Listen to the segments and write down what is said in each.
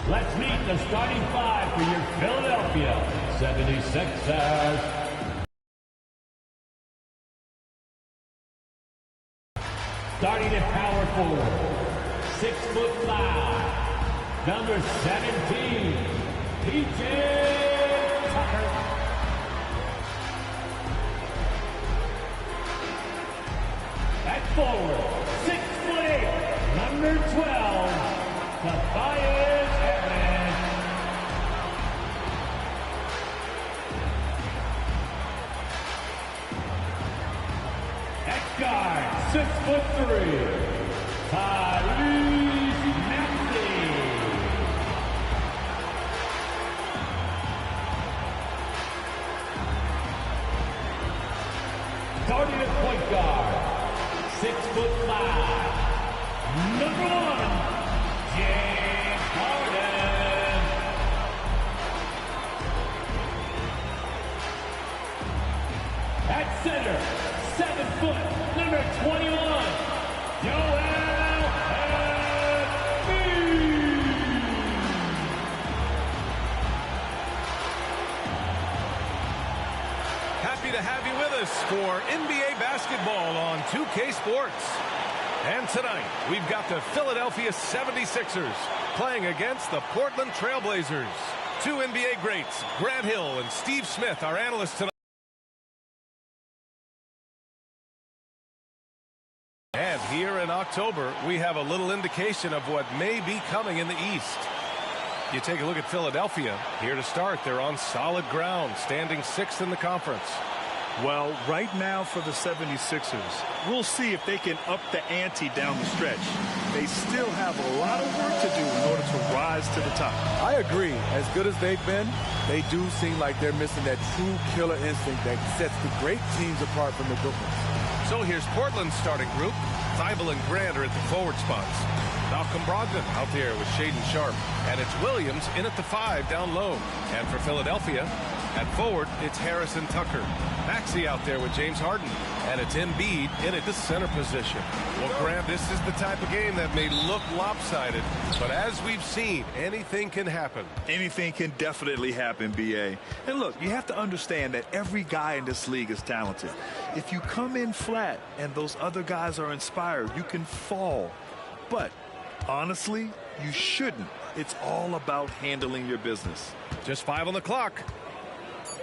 Let's meet the starting five for your Philadelphia 76ers. Starting at power forward, 6'5", number 17, P.J. Tucker. At forward, 6'8", number 12, Tobias Harris. At guard, 6'3", Tyrese Maxey. Starting at point guard, 6'5", number 1, James Harden. At center, 7 foot, number 21, Joel Embiid. Happy to have you with us for NBA basketball on 2K Sports. And tonight, we've got the Philadelphia 76ers playing against the Portland Trail Blazers. Two NBA greats, Grant Hill and Steve Smith, our analysts tonight. And here in October, we have a little indication of what may be coming in the East. You take a look at Philadelphia. Here to start, they're on solid ground, standing 6th in the conference. Well, right now for the 76ers, we'll see if they can up the ante down the stretch. They still have a lot of work to do in order to rise to the top. I agree. As good as they've been, they do seem like they're missing that true killer instinct that sets the great teams apart from the good ones. So here's Portland's starting group. Thibault and Grant are at the forward spots. Malcolm Brogdon out there with Shaedon Sharpe. And it's Williams in at the 5 down low. And for Philadelphia, at forward, it's Harrison Tucker. Maxey out there with James Harden. And it's Embiid in at the center position. Well, Grant, this is the type of game that may look lopsided. But as we've seen, anything can happen. Anything can definitely happen, B.A. And look, you have to understand that every guy in this league is talented. If you come in flat and those other guys are inspired, you can fall. But honestly, you shouldn't. It's all about handling your business. Just 5 on the clock.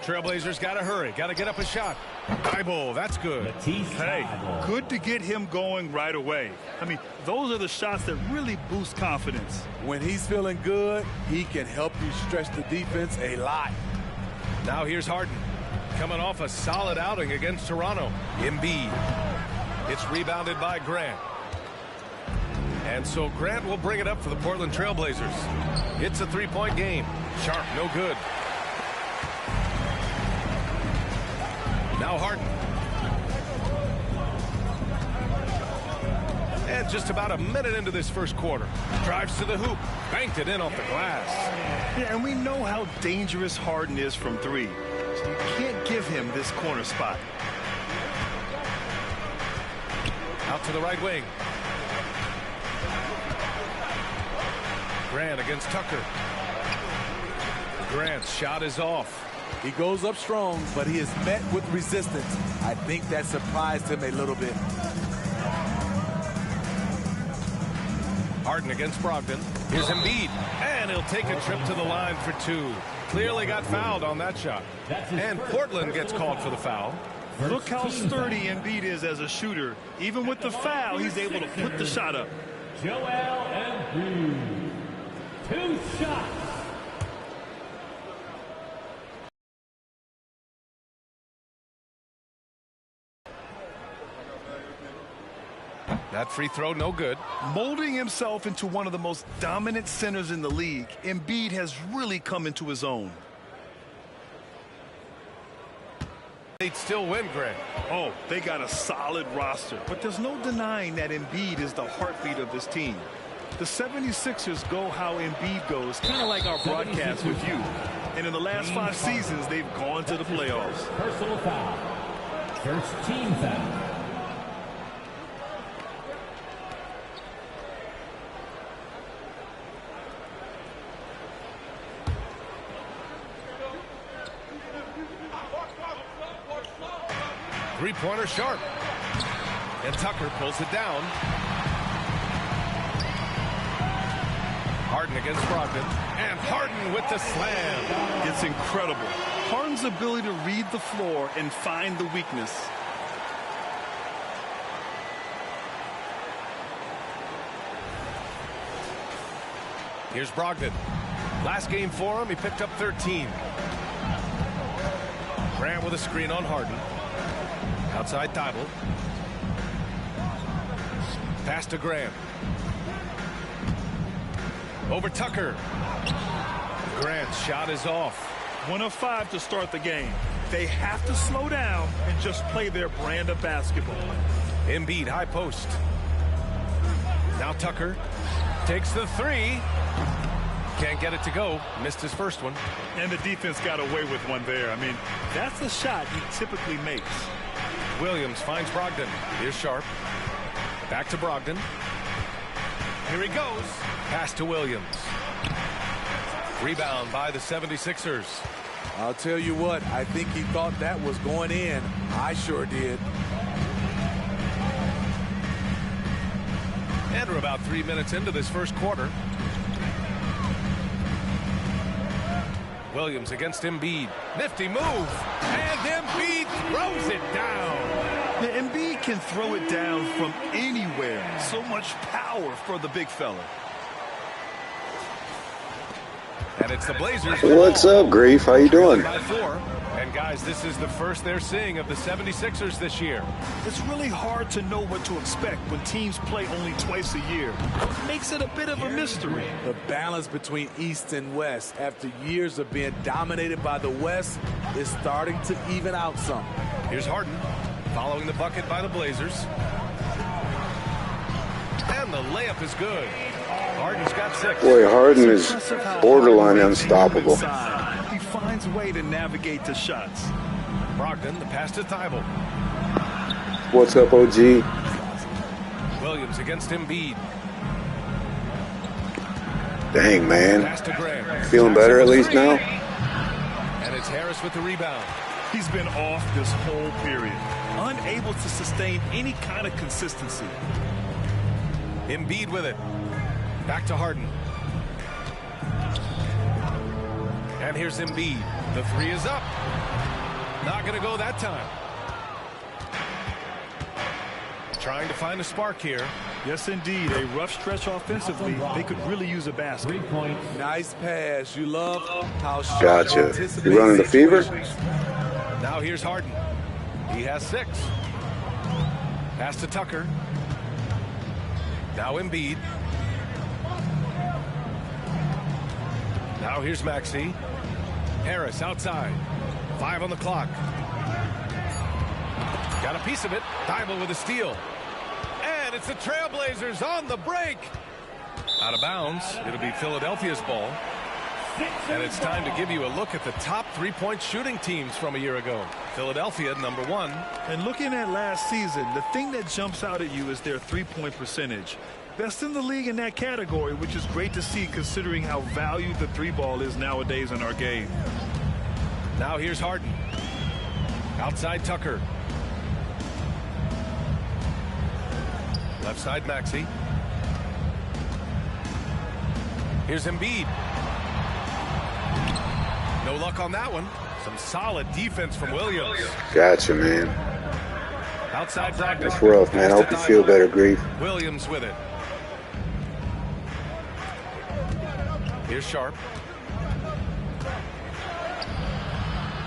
Trailblazers got to hurry. Got to get up a shot. Thibault, that's good. Hey, good to get him going right away. I mean, those are the shots that really boost confidence. When he's feeling good, he can help you stretch the defense a lot. Now here's Harden. Coming off a solid outing against Toronto. Embiid. It's rebounded by Grant. And so Grant will bring it up for the Portland Trailblazers. It's a three-point game. Sharpe, no good. Now Harden. And just about a minute into this first quarter. Drives to the hoop. Banked it in off the glass. Yeah, and we know how dangerous Harden is from 3. So you can't give him this corner spot. Out to the right wing. Grant against Tucker. Grant's shot is off. He goes up strong, but he is met with resistance. I think that surprised him a little bit. Harden against Brogdon. Here's Embiid. And he'll take a trip to the line for 2. Clearly got fouled on that shot. And Portland gets called for the foul. Look how sturdy Embiid is as a shooter. Even with the foul, he's able to put the shot up. Joel Embiid. 2 shots. That free throw, no good. Molding himself into one of the most dominant centers in the league, Embiid has really come into his own. They'd still win, Greg. Oh, they got a solid roster, but there's no denying that Embiid is the heartbeat of this team. The 76ers go how Embiid goes, kind of like our broadcast with you. And in the last 5 seasons, they've gone to the playoffs. Personal foul. First team foul. Three-pointer Sharp. And Tucker pulls it down. Harden against Brogdon. And Harden with the slam. It's incredible. Harden's ability to read the floor and find the weakness. Here's Brogdon. Last game for him, he picked up 13. Grant with a screen on Harden. Outside Thibault. Pass to Grant. Over Tucker. Grant's shot is off. 1 of 5 to start the game. They have to slow down and just play their brand of basketball. Embiid, high post. Now Tucker takes the three. Can't get it to go. Missed his first one. And the defense got away with one there. I mean, that's a shot he typically makes. Williams finds Brogdon. Here's Sharp. Back to Brogdon. Here he goes. Pass to Williams. Rebound by the 76ers. I'll tell you what, I think he thought that was going in. I sure did. And we're about 3 minutes into this first quarter. Williams against Embiid. Nifty move. And Embiid throws it down. The Embiid can throw it down from anywhere. So much power for the big fella. And it's the Blazers. What's up, Grief? How you doing? By 4. And guys, this is the first they're seeing of the 76ers this year. It's really hard to know what to expect when teams play only twice a year. Makes it a bit of a mystery. The balance between East and West after years of being dominated by the West is starting to even out some. Here's Harden following the bucket by the Blazers. And the layup is good. Harden's got 6. Boy, Harden is borderline unstoppable. He finds a way to navigate the shots. Brogdon, the pass to Thibault. What's up, OG? Williams against Embiid. Dang, man. Pass to Grant. Feeling better at least now? And it's Harris with the rebound. He's been off this whole period, unable to sustain any kind of consistency. Embiid with it. Back to Harden. And here's Embiid. The three is up. Not going to go that time. Trying to find a spark here. Yes, indeed. A rough stretch offensively. They could really use a basket. 3 points. Nice pass. You love how Sharp Gotcha. anticipates You running the fever? situations. Now here's Harden. He has 6. Pass to Tucker. Now Embiid. Now here's Maxey. Harris outside. 5 on the clock. Got a piece of it. Thibault with a steal. And it's the Trailblazers on the break. Out of bounds. It'll be Philadelphia's ball. And it's time to give you a look at the top three-point shooting teams from a year ago. Philadelphia, number 1. And looking at last season, the thing that jumps out at you is their three-point percentage. Best in the league in that category, which is great to see considering how valued the three ball is nowadays in our game. Now here's Harden. Outside Tucker. Left side Maxey. Here's Embiid. No luck on that one. Some solid defense from Williams. Gotcha, man. Outside Brogdon. That's rough, man. I hope you feel better, Grief. Williams with it. Here's Sharp.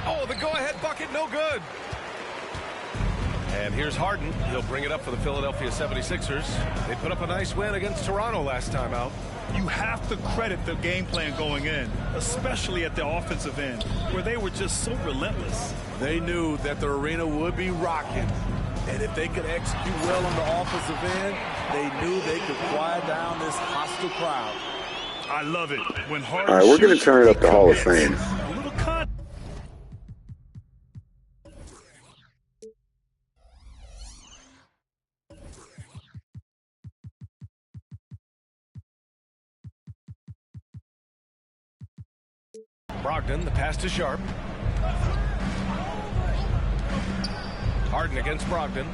Oh, the go-ahead bucket, no good. And here's Harden. He'll bring it up for the Philadelphia 76ers. They put up a nice win against Toronto last time out. You have to credit the game plan going in, especially at the offensive end, where they were just so relentless. They knew that the arena would be rocking. And if they could execute well on the offensive end, they knew they could quiet down this hostile crowd. I love it. When Harden All right, we're going to shoots, turn it up he to Hall of commits. Fame. A little con Brogdon, the pass to Sharp. Harden against Brogdon.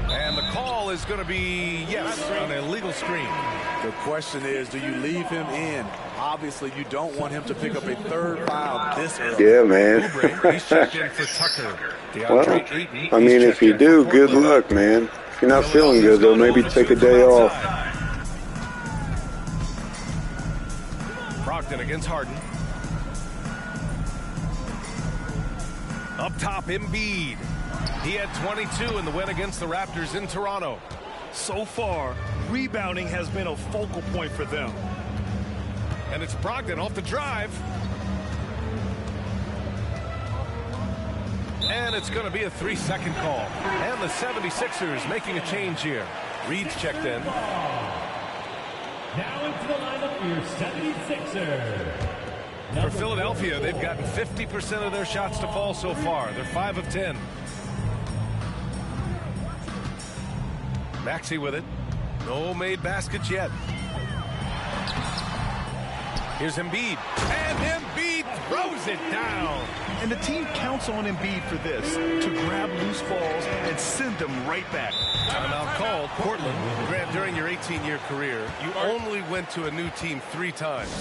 And the call is going to be, yes, an illegal screen. The question is, do you leave him in? Obviously, you don't want him to pick up a third foul this early. Yeah, man. He's checked in for Tucker. Well, I mean, if you do, good luck, man. If you're not feeling good, though, maybe take a day off. Brogdon against Harden. Up top, Embiid. He had 22 in the win against the Raptors in Toronto. So far, rebounding has been a focal point for them. And it's Brogdon off the drive. And it's going to be a 3-second call. And the 76ers making a change here. Reed's checked in. Now into the lineup for your 76ers. For Philadelphia, they've gotten 50% of their shots to fall so far. They're 5 of 10. Maxey with it. No made baskets yet. Here's Embiid. And Embiid throws it down. And the team counts on Embiid for this, to grab loose balls and send them right back. Timeout called. Portland. Grant, during your 18-year career, you only went to a new team 3 times.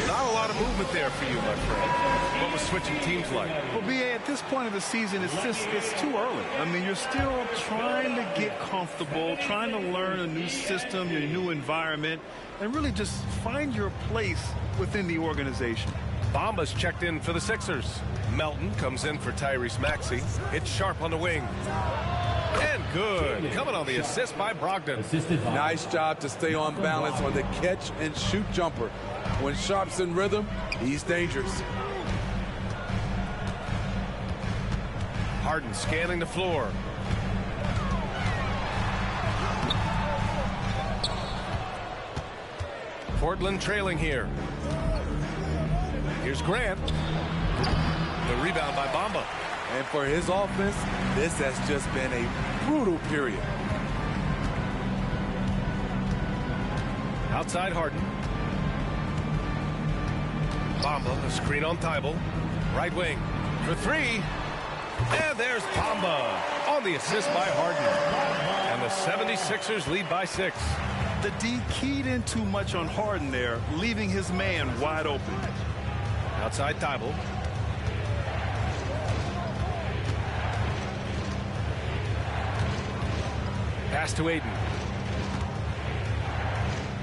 Not a lot of movement there for you, my friend. What was switching teams like? Well, BA, at this point of the season, it's too early. I mean, you're still trying to get comfortable, trying to learn a new system, your new environment, and really just find your place within the organization. Bamba's checked in for the Sixers. Melton comes in for Tyrese Maxey. It's Sharp on the wing. And good. Coming on the assist by Brogdon. Nice job to stay on balance on the catch and shoot jumper. When Sharp's in rhythm, he's dangerous. Harden scanning the floor. Portland trailing here. Here's Grant. The rebound by Bamba. And for his offense, this has just been a brutal period. Outside Harden. Bamba, a screen on Thibault. Right wing for 3. And there's Bamba on the assist by Harden. And the 76ers lead by 6. The D keyed in too much on Harden there, leaving his man wide open. Outside Thibault. Pass to Aiden.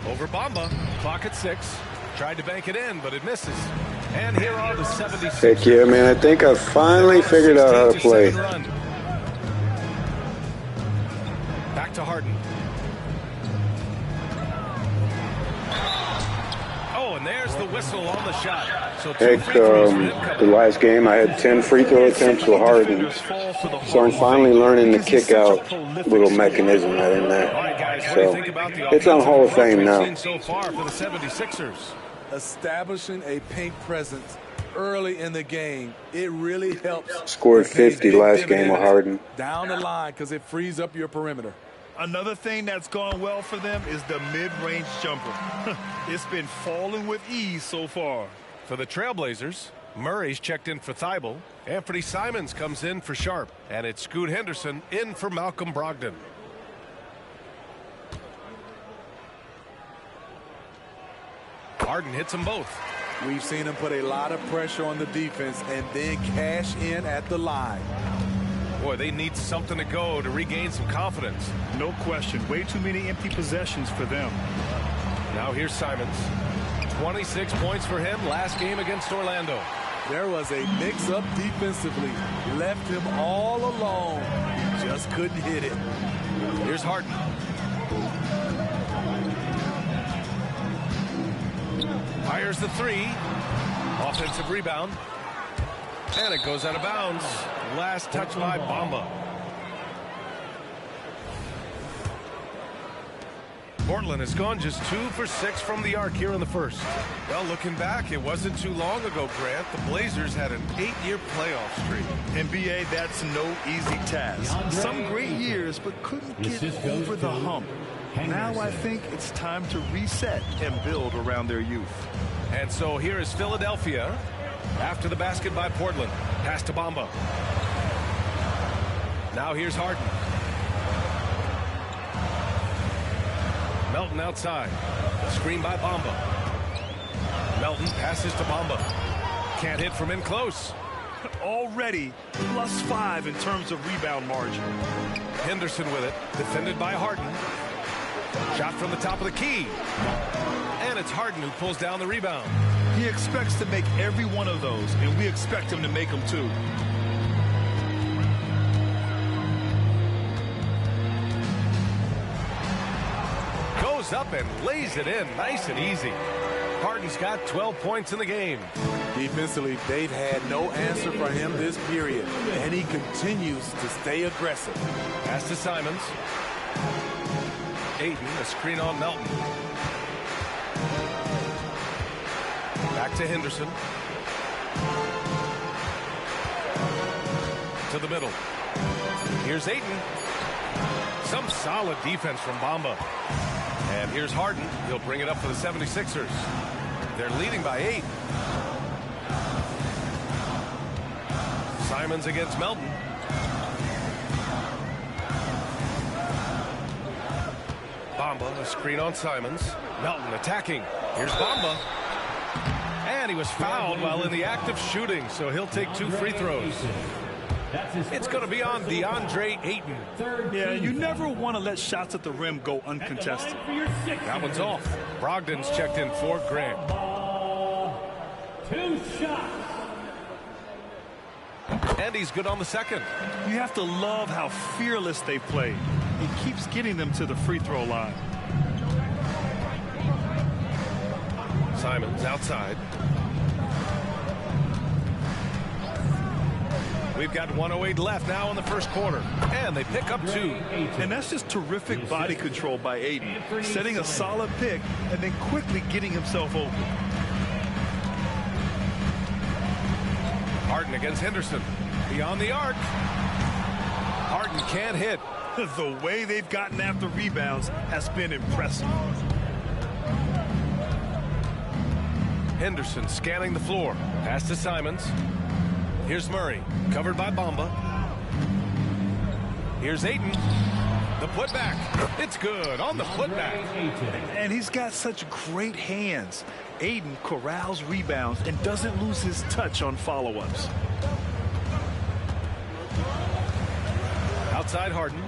Over Bamba. Clock at 6. Tried to bank it in, but it misses. And here are the 76ers. Heck yeah, man. I think I finally figured out how to play. Back to Harden. Oh, and there's the whistle on the shot. So Heck, the last game I had 10 free throw attempts with Harden. So I'm finally learning the kick out little mechanism right in there. All right, guys, what do So you think about the it's on Hall of Fame now. seen so far for the 76ers? Establishing a paint presence early in the game, it really helps. Scored 50 last game with Harden. Down the line because it frees up your perimeter. Another thing that's gone well for them is the mid-range jumper. It's been falling with ease so far. For the Trailblazers, Murray's checked in for Thibault. Anthony Simons comes in for Sharp. And it's Scoot Henderson in for Malcolm Brogdon. Harden hits them both. We've seen him put a lot of pressure on the defense and then cash in at the line. Boy, they need something to go to regain some confidence. No question. Way too many empty possessions for them. Now here's Simons. 26 points for him last game against Orlando. There was a mix-up defensively. Left him all alone. He just couldn't hit it. Here's Harden. Fires the 3. Offensive rebound. And it goes out of bounds. Last touch by Bamba. Portland has gone just 2 for 6 from the arc here in the first. Well, looking back, it wasn't too long ago, Grant. The Blazers had an 8-year playoff streak. NBA, that's no easy task. Some great years, but couldn't get over the hump. Now I think it's time to reset and build around their youth. And so here is Philadelphia after the basket by Portland. Pass to Bamba. Now here's Harden. Melton outside. Screen by Bamba. Melton passes to Bamba. Can't hit from in close. Already +5 in terms of rebound margin. Henderson with it. Defended by Harden. Shot from the top of the key. And it's Harden who pulls down the rebound. He expects to make every one of those, and we expect him to make them too. Goes up and lays it in nice and easy. Harden's got 12 points in the game. Defensively, they've had no answer for him this period, and he continues to stay aggressive. Pass to Simons. Ayton, a screen on Melton. Back to Henderson. To the middle. Here's Ayton. Some solid defense from Bamba. And here's Harden. He'll bring it up for the 76ers. They're leading by 8. Simons against Melton. Bamba, a screen on Simons. Melton attacking. Here's Bamba. And he was fouled while in the act of shooting, so he'll take 2 free throws. It's going to be on DeAndre Ayton. Yeah, you never want to let shots at the rim go uncontested. That one's off. Brogdon's checked in for Grant. 2 shots. And he's good on the second. You have to love how fearless they play. He keeps getting them to the free throw line. Simons outside. We've got 1:08 left now in the first quarter. And they pick up 2. And that's just terrific body control by Ayton. Setting a solid pick and then quickly getting himself open. Harden against Henderson. Beyond the arc. Harden can't hit. The way they've gotten after rebounds has been impressive. Henderson scanning the floor. Pass to Simons. Here's Murray, covered by Bamba. Here's Ayton. The putback. It's good on the putback. And he's got such great hands. Ayton corrals rebounds and doesn't lose his touch on follow-ups. Outside Harden.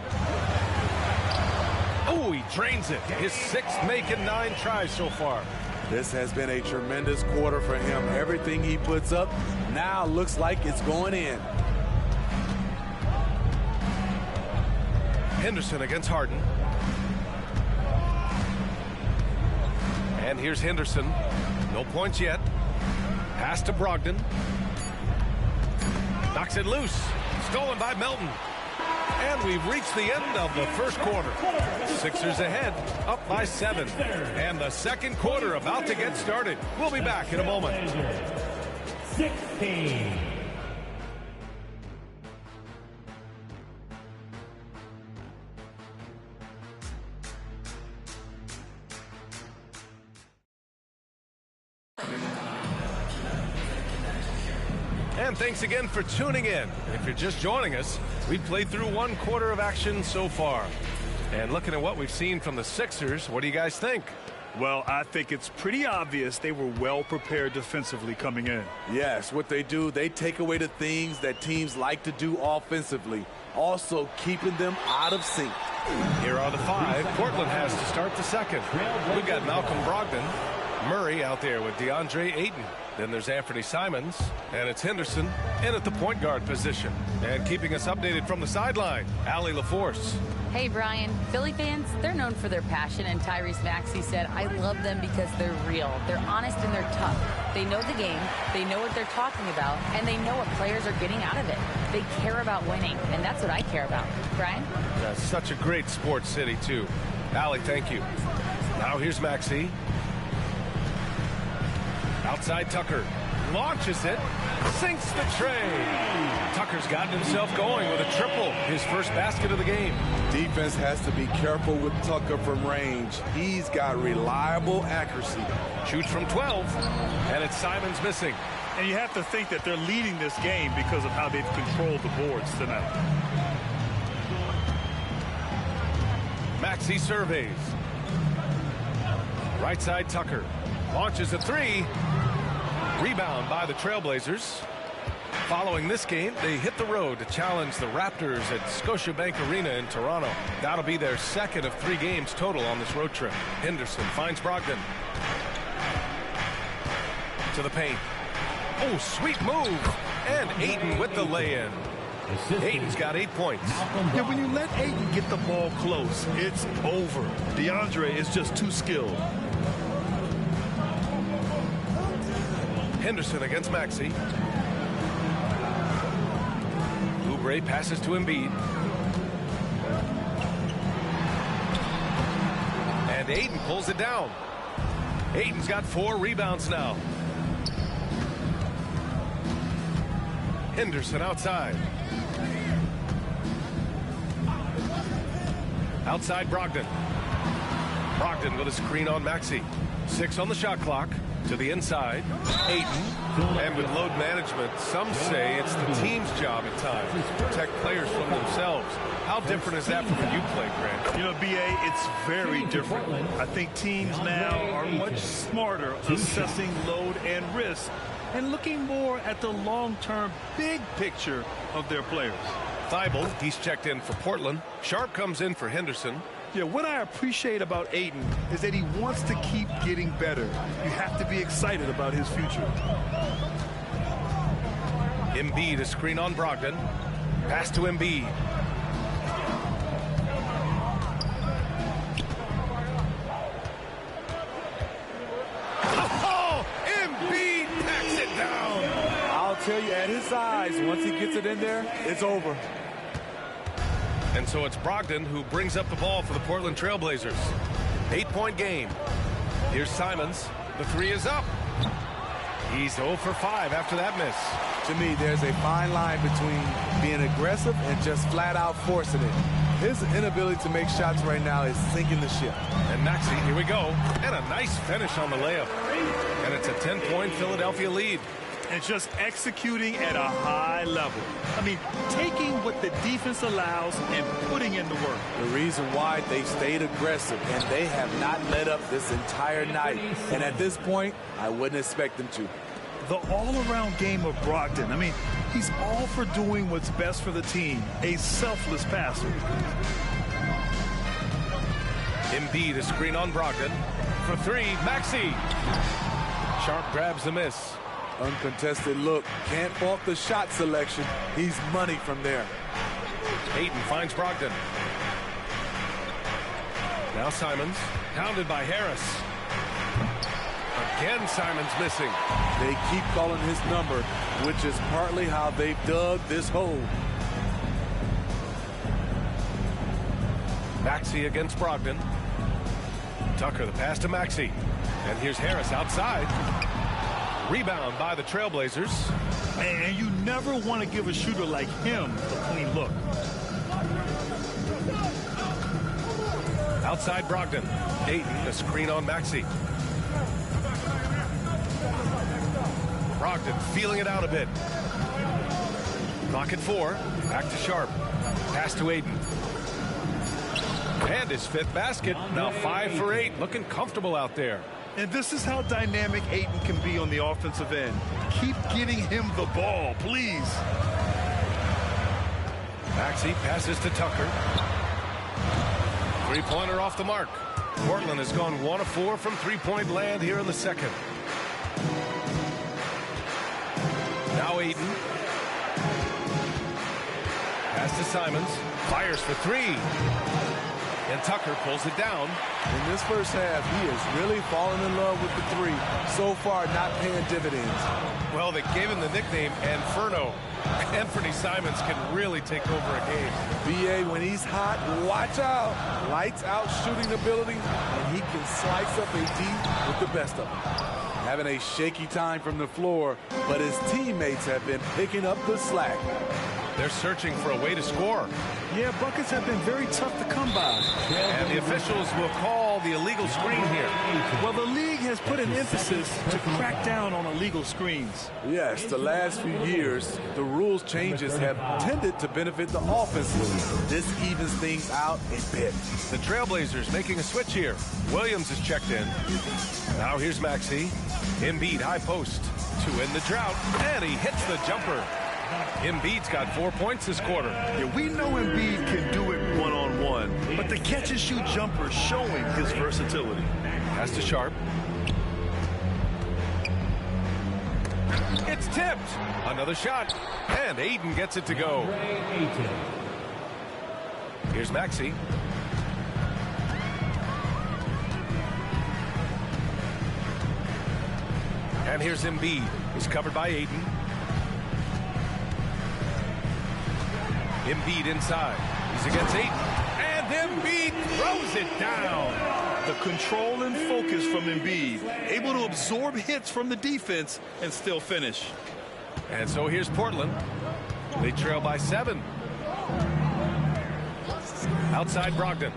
Oh, he drains it. His 6th make in 9 tries so far. This has been a tremendous quarter for him. Everything he puts up now looks like it's going in. Henderson against Harden. And here's Henderson. No points yet. Pass to Brogdon. Knocks it loose. Stolen by Melton. And we've reached the end of the first quarter. Sixers ahead, up by 7. And the second quarter about to get started. We'll be back in a moment. 16. And thanks again for tuning in. If you're just joining us, we've played through 1 quarter of action so far. And looking at what we've seen from the Sixers, what do you guys think? Well, I think it's pretty obvious they were well prepared defensively coming in. Yes, what they do, they take away the things that teams like to do offensively, also keeping them out of sync. Here are the 5 Portland has to start the second. We've got Malcolm Brogdon, Murray out there with DeAndre Ayton. Then there's Anthony Simons, and it's Henderson in at the point guard position. And keeping us updated from the sideline, Allie LaForce. Hey, Brian. Philly fans, they're known for their passion, and Tyrese Maxey said, I love them because they're real. They're honest and they're tough. They know the game, they know what they're talking about, and they know what players are getting out of it. They care about winning, and that's what I care about. Brian? That's such a great sports city, too. Allie, thank you. Now here's Maxey. Outside Tucker. Launches it. Sinks the tray. Tucker's gotten himself going with a triple. His first basket of the game. Defense has to be careful with Tucker from range. He's got reliable accuracy. Shoots from 12. And it's Simons missing. And you have to think that they're leading this game because of how they've controlled the boards tonight. Maxey surveys. Right side Tucker. Launches a three. Rebound by the Trailblazers. Following this game, they hit the road to challenge the Raptors at Scotiabank Arena in Toronto. That'll be their second of 3 games total on this road trip. Henderson finds Brogdon. To the paint. Oh, sweet move. And Ayton with the lay-in. Ayton's got 8 points. Yeah, when you let Ayton get the ball close, it's over. DeAndre is just too skilled. Henderson against Maxey. Oubre passes to Embiid. And Ayton pulls it down. Ayton's got 4 rebounds now. Henderson outside. Outside Brogdon. Brogdon with a screen on Maxey. 6 on the shot clock. To the inside. Ayton. And with load management, some say it's the team's job at times to protect players from themselves. How different is that from when you play, Grant? You know, BA, it's very different. I think teams now are much smarter assessing load and risk and looking more at the long-term big picture of their players. Thibault, he's checked in for Portland. Sharp comes in for Henderson. Yeah, what I appreciate about Ayton is that he wants to keep getting better. You have to be excited about his future. Embiid, a screen on Brogdon. Pass to Embiid. Oh, Embiid packs it down. I'll tell you, at his size, once he gets it in there, it's over. And so it's Brogdon who brings up the ball for the Portland Trailblazers. 8-point game. Here's Simons. The 3 is up. He's 0 for 5 after that miss. To me, there's a fine line between being aggressive and just flat out forcing it. His inability to make shots right now is sinking the ship. And Maxey, here we go. And a nice finish on the layup. And it's a 10-point Philadelphia lead. And just executing at a high level. I mean, taking what the defense allows and putting in the work. The reason why they stayed aggressive, and they have not let up this entire night. And at this point, I wouldn't expect them to. The all-around game of Brogdon. I mean, he's all for doing what's best for the team. A selfless passer. Embiid, a screen on Brogdon. For 3, Maxey. Sharp grabs the miss. Uncontested look. Can't fault the shot selection. He's money from there. Ayton finds Brogdon. Now Simons. Pounded by Harris. Again, Simons missing. They keep calling his number, which is partly how they've dug this hole. Maxey against Brogdon. Tucker, the pass to Maxey. And here's Harris outside. Rebound by the Trailblazers. And you never want to give a shooter like him a clean look. Outside Brogdon. Ayton, a screen on Maxey. Brogdon feeling it out a bit. Clock at 4. Back to Sharp. Pass to Ayton. And his 5th basket. Now 5 for 8. Looking comfortable out there. And this is how dynamic Ayton can be on the offensive end. Keep getting him the ball, please. Maxey passes to Tucker. 3-pointer off the mark. Portland has gone 1 of 4 from 3-point land here in the second. Now Ayton. Pass to Simons. Fires for 3. And Tucker pulls it down. In this first half, he has really fallen in love with the 3. So far, not paying dividends. Well, they gave him the nickname Inferno. Anthony Simons can really take over a game. BA, when he's hot, watch out. Lights out shooting ability, and he can slice up a D with the best of them. Having a shaky time from the floor, but his teammates have been picking up the slack. They're searching for a way to score. Yeah, buckets have been very tough to come by. And the officials will call the illegal screen here. Well, the league has put an emphasis to crack down on illegal screens. Yes, the last few years, the rules changed. changes have tended to benefit the offense. This evens things out a bit. The Trailblazers making a switch here. Williams is checked in. Now here's Maxey. Embiid high post to end the drought, and he hits the jumper. Embiid's got 4 points this quarter. Yeah, we know Embiid can do it one-on-one, but the catch-and-shoot jumper showing his versatility. Pass to Sharp. It's tipped. Another shot, and Ayton gets it to go. Here's Maxey. And here's Embiid. He's covered by Ayton. Embiid inside. He's against Ayton. And Embiid throws it down. The control and focus from Embiid, able to absorb hits from the defense and still finish. And so here's Portland. They trail by 7. Outside Brogdon.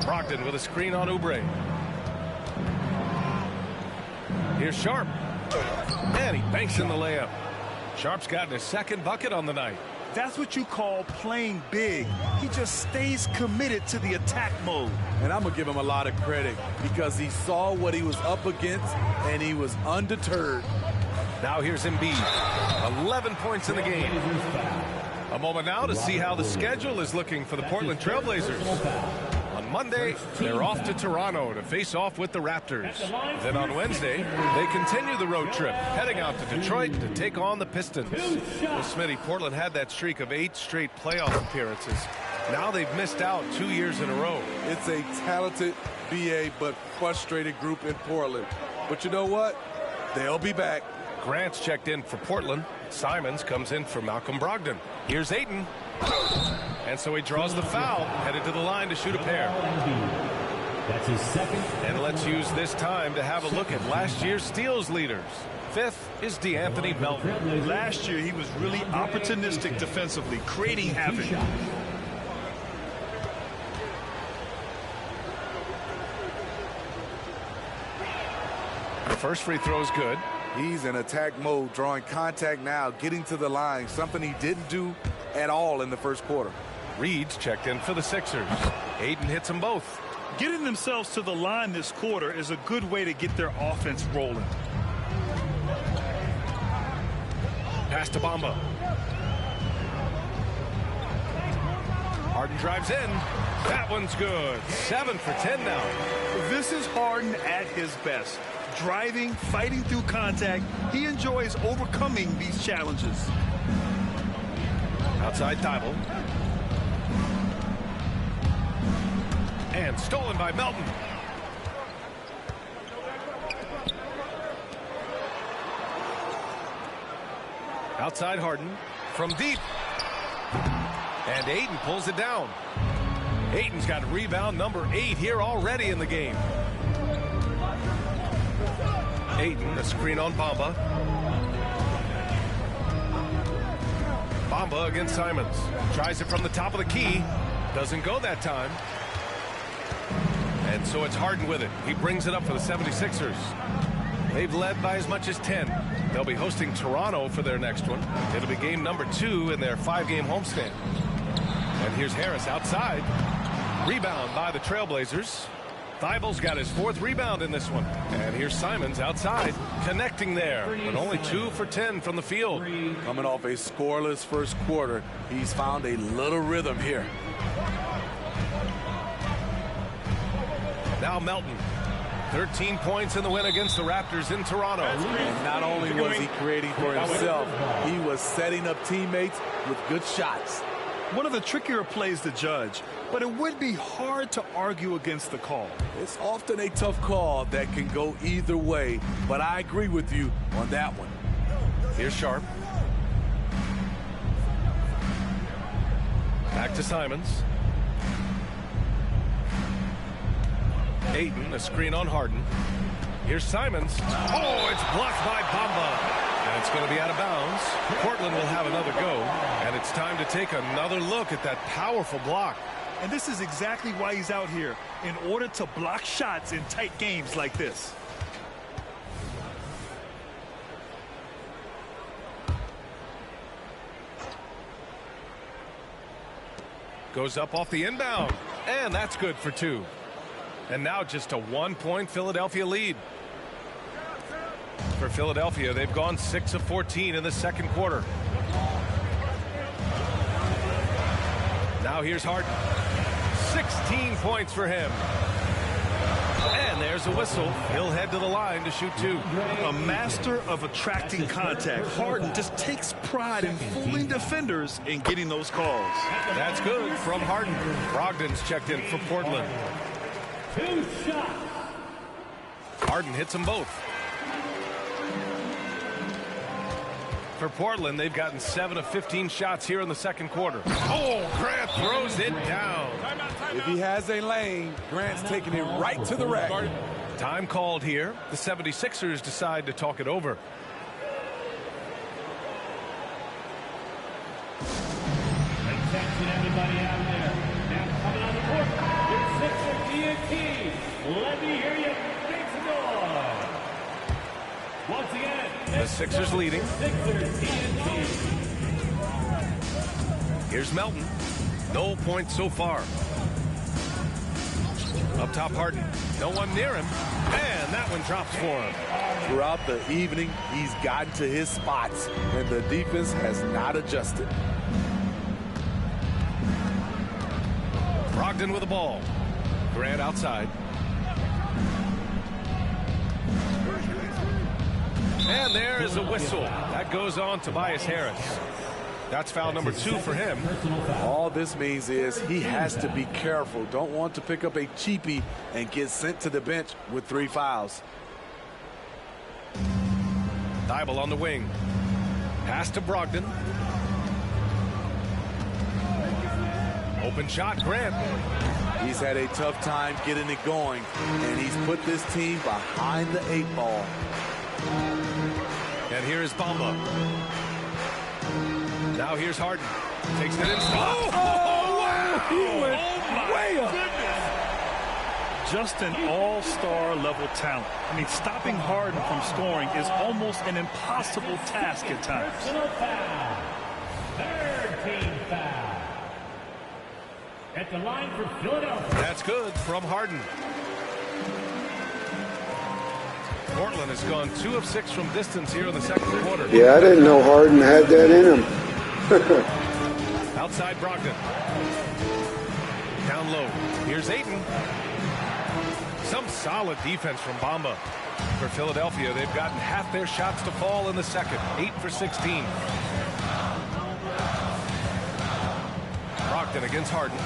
Brogdon with a screen on Oubre. Here's Sharp. And he banks in the layup. Sharp's gotten his second bucket on the night. That's what you call playing big. He just stays committed to the attack mode. And I'm going to give him a lot of credit because he saw what he was up against and he was undeterred. Now here's Embiid. 11 points in the game. A moment now to see how the schedule is looking for the Portland Trailblazers. On Monday, they're off to Toronto to face off with the Raptors. Then on Wednesday, they continue the road trip, heading out to Detroit to take on the Pistons. Well, Smitty, Portland had that streak of 8 straight playoff appearances. Now they've missed out 2 years in a row. It's a talented BA but frustrated group in Portland. But you know what? They'll be back. Grant's checked in for Portland. Simons comes in for Malcolm Brogdon. Here's Ayton. And so he draws the foul, headed to the line to shoot a pair. That's his second. And let's use this time to have a look at last year's steals leaders. 5th is DeAnthony Melton. Last year, he was really opportunistic defensively, creating havoc. The first free throw is good. He's in attack mode, drawing contact now, getting to the line, something he didn't do at all in the first quarter. Reed's checked in for the Sixers. Ayton hits them both. Getting themselves to the line this quarter is a good way to get their offense rolling. Pass to Bamba. Harden drives in. That one's good. 7 for 10 now. This is Harden at his best. Driving, fighting through contact. He enjoys overcoming these challenges. Outside Thibault. And stolen by Melton. Outside Harden. From deep. And Ayton pulls it down. Ayton's got rebound number 8 here already in the game. Ayton, a screen on Bamba. Bamba against Simons. Tries it from the top of the key. Doesn't go that time. And so it's Harden with it. He brings it up for the 76ers. They've led by as much as 10. They'll be hosting Toronto for their next one. It'll be game number 2 in their 5-game homestand. And here's Harris outside. Rebound by the Trailblazers. Thibault's got his 4th rebound in this one. And here's Simons outside, connecting there, but only 2 for 10 from the field. Coming off a scoreless first quarter, he's found a little rhythm here. Now Melton. 13 points in the win against the Raptors in Toronto. And not only was he creating for himself, he was setting up teammates with good shots. One of the trickier plays to judge, but it would be hard to argue against the call. It's often a tough call that can go either way, but I agree with you on that one. Here's Sharp. Back to Simons. Ayton, a screen on Harden. Here's Simons. Oh, it's blocked by Bamba. And it's going to be out of bounds. Portland will have another go. And it's time to take another look at that powerful block. And this is exactly why he's out here, in order to block shots in tight games like this. Goes up off the inbound. And that's good for 2. And now just a 1-point Philadelphia lead. For Philadelphia, they've gone 6 of 14 in the second quarter. Now here's Harden. 16 points for him. And there's a whistle. He'll head to the line to shoot 2. A master of attracting contact. Harden just takes pride in fooling defenders and getting those calls. That's good from Harden. Brogdon's checked in for Portland. 2 shots. Harden hits them both. For Portland, they've gotten 7 of 15 shots here in the second quarter. Oh, Grant throws it down. If he has a lane, Grant's taking it right to the rack. Time called here. The 76ers decide to talk it over. Attention, everybody out there. Now coming on the court, your Sixer DNT. Let me hear you make some noise. Once again, The Sixers leading. Sixers DNT. Here's Melton. No points so far. Up top, Harden. No one near him. And that one drops for him. Throughout the evening, he's gotten to his spots, and the defense has not adjusted. Brogdon with the ball. Grant outside. And there is a whistle. That goes on Tobias Harris. That's foul number 2 for him. All this means is he has to be careful. Don't want to pick up a cheapie and get sent to the bench with 3 fouls. Thibault on the wing. Pass to Brogdon. Open shot, Grant. He's had a tough time getting it going, and he's put this team behind the 8 ball. And here is Bamba. Now here's Harden. Takes it inside. Oh, wow! He went way up. Just an all-star level talent. I mean, stopping Harden from scoring is almost an impossible task at times. Personal foul. Third team foul. At the line for Philadelphia. That's good from Harden. Portland has gone 2 of 6 from distance here in the second quarter. Yeah, I didn't know Harden had that in him. Outside Brogdon. Down low. Here's Ayton. Some solid defense from Bamba. For Philadelphia, they've gotten half their shots to fall in the second. 8 for 16. Brogdon against Harden.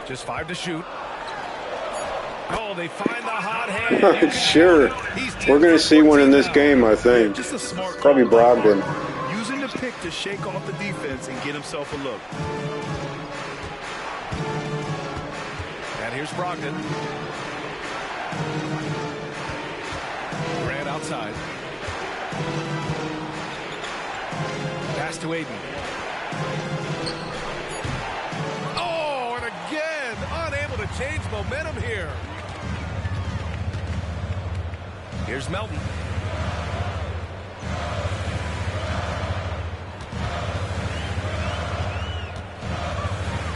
Just 5 to shoot. Oh, they find the hot hand. Sure. We're going to see one in this game, I think. Just a smart Probably Brogdon. Using the pick to shake off the defense and get himself a look. And here's Brogdon. Grant outside. Pass to Ayton. Oh, and again, unable to change momentum here. Here's Melton.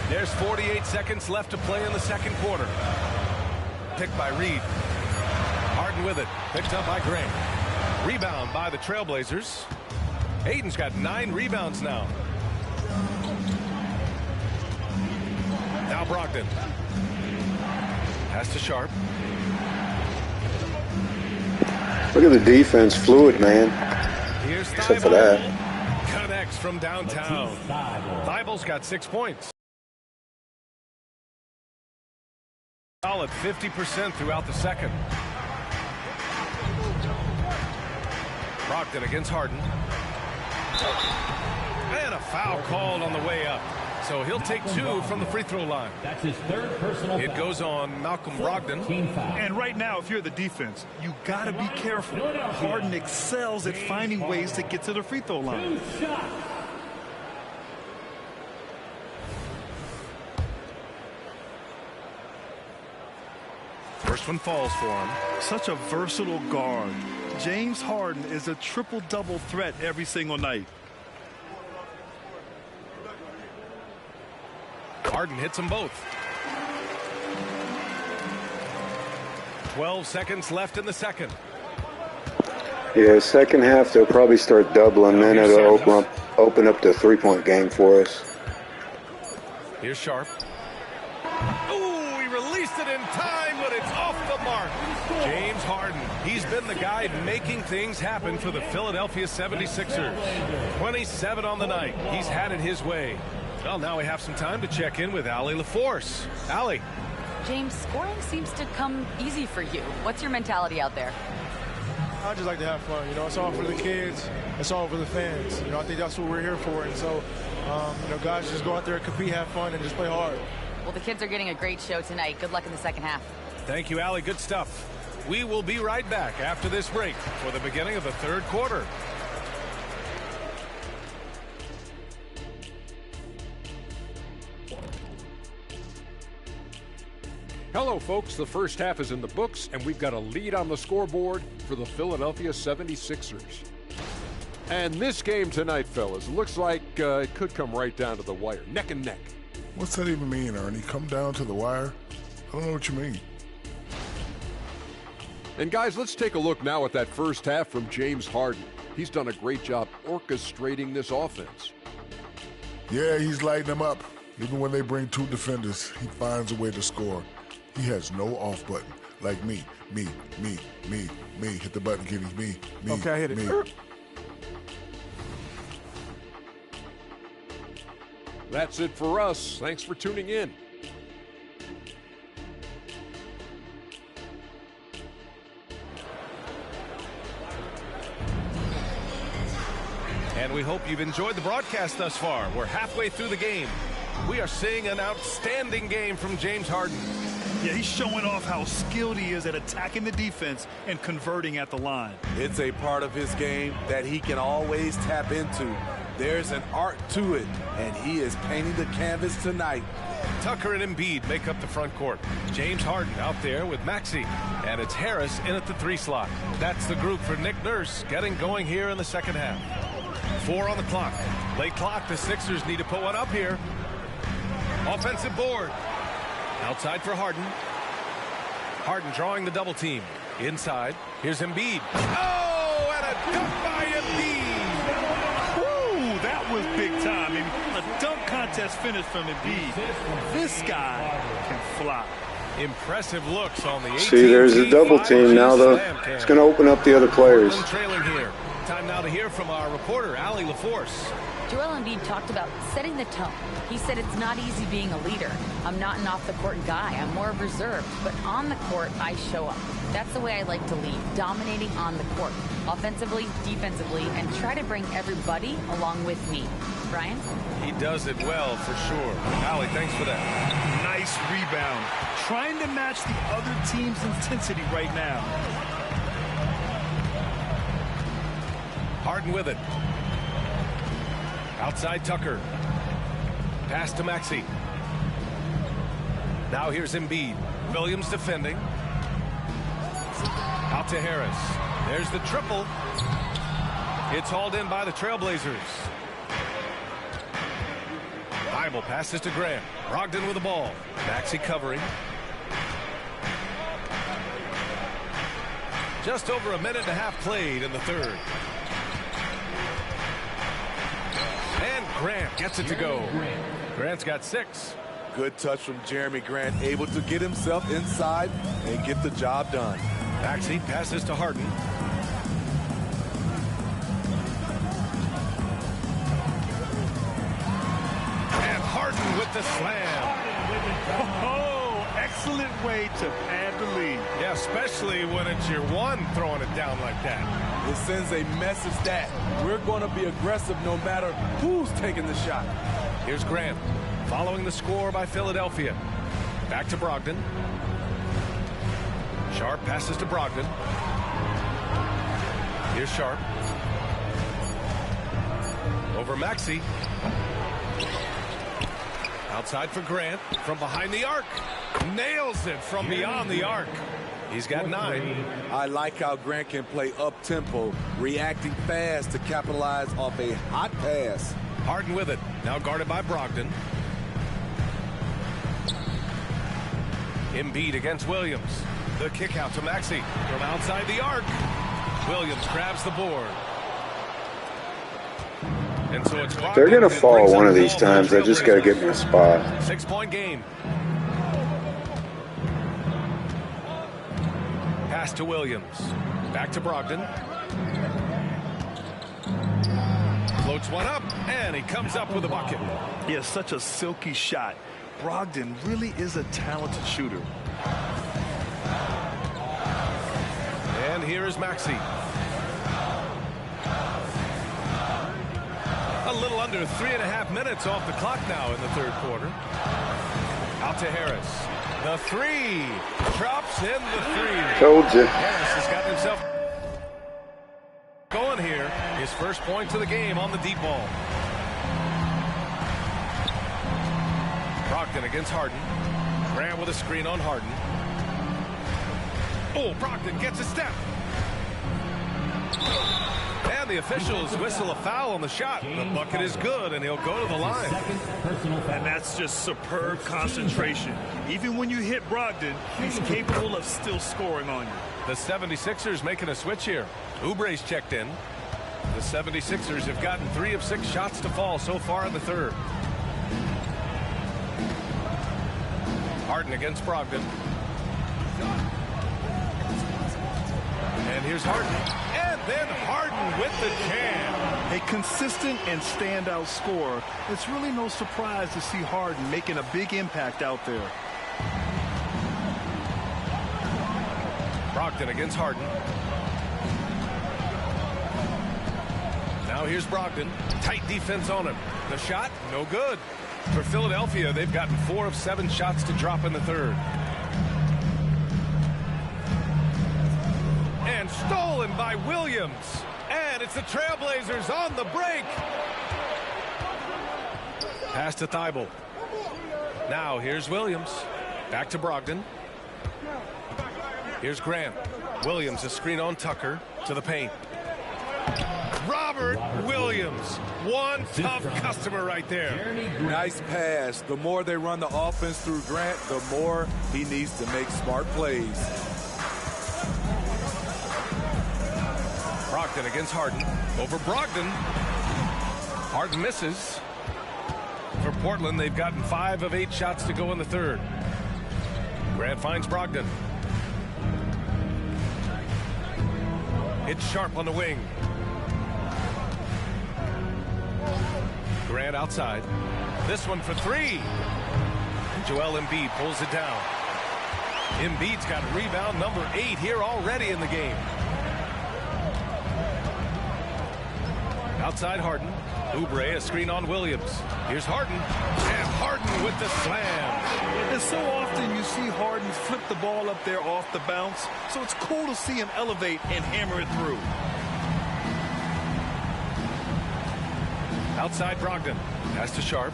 There's 48 seconds left to play in the second quarter. Picked by Reed. Harden with it. Picked up by Grant. Rebound by the Trailblazers. Ayton's got 9 rebounds now. Now Brogdon. Pass to Sharp. Look at the defense, fluid, man. Here's Except for that. Connects from downtown. Thibault's got 6 points. Solid 50% throughout the second. Brogdon against Harden. And a foul called on the way up. So he'll take 2 from the free throw line. That's his third personal It foul. goes on Malcolm Brogdon. Team foul. And right now, if you're the defense, you got to be careful. Harden excels at finding ways to get to the free throw line. 2 shots. First one falls for him. Such a versatile guard. James Harden is a triple-double threat every single night. Harden hits them both. 12 seconds left in the second. Yeah, second half they'll probably start doubling, then it'll open up the three-point game for us. Here's Sharp. Ooh, he released it in time, but it's off the mark. James Harden, he's been the guy making things happen for the Philadelphia 76ers. 27 on the night. He's had it his way. Well, now we have some time to check in with Allie LaForce. Allie. James, scoring seems to come easy for you. What's your mentality out there? I just like to have fun. It's all for the kids. It's all for the fans. I think that's what we're here for. And so, guys, just go out there and compete, have fun, and just play hard. Well, the kids are getting a great show tonight. Good luck in the second half. Thank you, Allie. Good stuff. We will be right back after this break for the beginning of the third quarter. Hello, folks. The first half is in the books, and we've got a lead on the scoreboard for the Philadelphia 76ers. And this game tonight, fellas, looks like it could come right down to the wire, neck and neck. What's that even mean, Ernie? Come down to the wire? I don't know what you mean. And guys, let's take a look now at that first half from James Harden. He's done a great job orchestrating this offense. Yeah, he's lighting them up. Even when they bring two defenders, he finds a way to score. He has no off button. Like me. Hit the button, kiddies. Me. Okay, I hit it. Me. That's it for us. Thanks for tuning in. And we hope you've enjoyed the broadcast thus far. We're halfway through the game. We are seeing an outstanding game from James Harden. Yeah, he's showing off how skilled he is at attacking the defense and converting at the line. It's a part of his game that he can always tap into. There's an art to it, and he is painting the canvas tonight. Tucker and Embiid make up the front court. James Harden out there with Maxey. And it's Harris in at the 3 slot. That's the group for Nick Nurse getting going here in the second half. 4 on the clock. Late clock. The Sixers need to put one up here. Offensive board. Outside for Harden. Harden drawing the double team. Inside. Here's Embiid. Oh, and a dunk by Embiid. Woo, that was big time. I mean, a dunk contest finish from Embiid. This guy can fly. Impressive looks on the 18. See, there's a double team now, though. It's going to open up the other players. Portland trailing here. Time now to hear from our reporter, Allie LaForce. Joel Embiid talked about setting the tone. He said it's not easy being a leader. I'm not an off-the-court guy. I'm more reserved. But on the court, I show up. That's the way I like to lead, dominating on the court, offensively, defensively, and try to bring everybody along with me. Brian? He does it well, for sure. Allie, thanks for that. Nice rebound. Trying to match the other team's intensity right now. Harden with it. Outside Tucker. Pass to Maxey. Now here's Embiid. Williams defending. Out to Harris. There's the triple. It's hauled in by the Trailblazers. Bible passes to Grant. Brogdon with the ball. Maxey covering. Just over a minute and a half played in the third. And Grant gets it to go. Grant's got 6. Good touch from Jeremy Grant, able to get himself inside and get the job done. Maxey passes to Harden. And Harden with the slam. Oh, excellent way to pad the lead. Yeah, especially when it's your one throwing it down like that. It sends a message that we're going to be aggressive no matter who's taking the shot. Here's Grant following the score by Philadelphia. Back to Brogdon. Sharp passes to Brogdon. Here's Sharp. Over Maxey. Outside for Grant from behind the arc. Nails it from beyond the arc. He's got 9. I like how Grant can play up-tempo, reacting fast to capitalize off a hot pass. Harden with it. Now guarded by Brogdon. Embiid against Williams. The kick out to Maxey from outside the arc. Williams grabs the board. And so it's Brogdon. They're going to fall one of these times. I just got to get my spot. 6-point game. Pass to Williams. Back to Brogdon. Floats one up, and he comes up with a bucket. Yeah, such a silky shot. Brogdon really is a talented shooter. And here is Maxey. A little under 3.5 minutes off the clock now in the third quarter. Out to Harris. The 3. Drops in the 3. Told you. Harris has gotten himself going here. His first points of the game on the deep ball. Brogdon against Harden. Grant with a screen on Harden. Oh, Brogdon gets a step. And the officials whistle a foul on the shot. The bucket is good, and he'll go to the line. And that's just superb concentration. Even when you hit Brogdon, he's capable of still scoring on you. The 76ers making a switch here. Oubre's checked in. The 76ers have gotten 3 of 6 shots to fall so far in the third. Harden against Brogdon. And here's Harden. And then Harden with the jam. A consistent and standout scorer. It's really no surprise to see Harden making a big impact out there. Brogdon against Harden. Now here's Brogdon. Tight defense on him. The shot, no good. For Philadelphia, they've gotten 4 of 7 shots to drop in the third. And stolen by Williams. And it's the Trailblazers on the break. Pass to Thibault. Now here's Williams. Back to Brogdon. Here's Grant. Williams, a screen on Tucker to the paint. Robert Williams, one tough customer right there. Nice pass. The more they run the offense through Grant, the more he needs to make smart plays. Brogdon against Harden. Over Brogdon. Harden misses. For Portland, they've gotten 5 of 8 shots to go in the third. Grant finds Brogdon. It's Sharp on the wing. Grant outside. This one for 3. Joel Embiid pulls it down. Embiid's got rebound number 8 here already in the game. Outside Harden. Oubre, a screen on Williams. Here's Harden. And Harden with the slam. And so often you see Harden flip the ball up there off the bounce. So it's cool to see him elevate and hammer it through. Outside Brogdon. Pass to Sharp.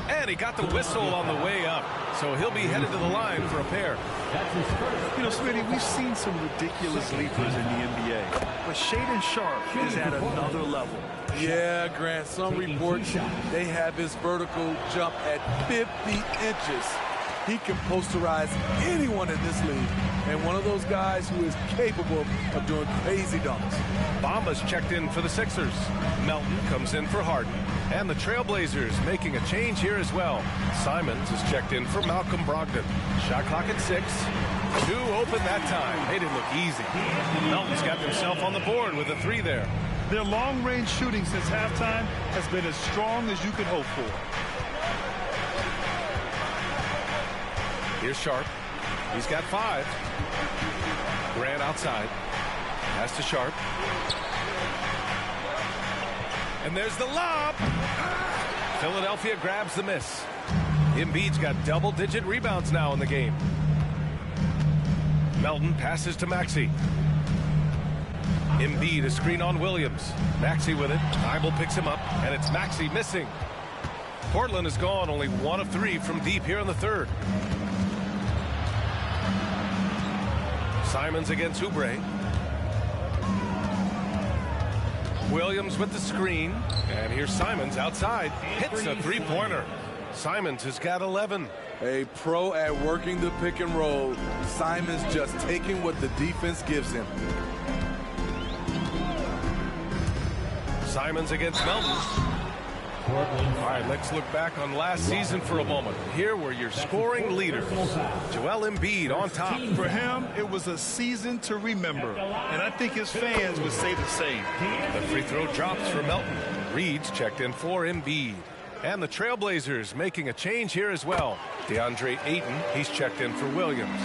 And he got the whistle on the way up. So he'll be headed to the line for a pair. You know, Smitty, we've seen some ridiculous leapers in the NBA. But Shaedon Sharp is at another level. Yeah, Grant, some reports they have his vertical jump at 50 inches. He can posterize anyone in this league. And one of those guys who is capable of doing crazy dunks. Bamba's checked in for the Sixers. Melton comes in for Harden. And the Trailblazers making a change here as well. Simons is checked in for Malcolm Brogdon. Shot clock at 6. 2 open that time. Made it look easy. Melton's got himself on the board with a 3 there. Their long-range shooting since halftime has been as strong as you could hope for. Here's Sharp. He's got 5. Grant outside. Pass to Sharp. And there's the lob. Philadelphia grabs the miss. Embiid's got double-digit rebounds now in the game. Melton passes to Maxey. Embiid a screen on Williams. Maxey with it. Thibault picks him up, and it's Maxey missing. Portland is gone, only 1 of 3 from deep here in the third. Simons against Oubre. Williams with the screen, and here's Simons outside. Hits a three-pointer. Simons has got 11. A pro at working the pick and roll. Simons just taking what the defense gives him. Simons against Melton. All right, let's look back on last season for a moment. Here were your scoring leaders. Joel Embiid on top. For him, it was a season to remember, and I think his fans would say the same. The free throw drops for Melton. Reed's checked in for Embiid. And the Trailblazers making a change here as well. DeAndre Ayton, he's checked in for Williams.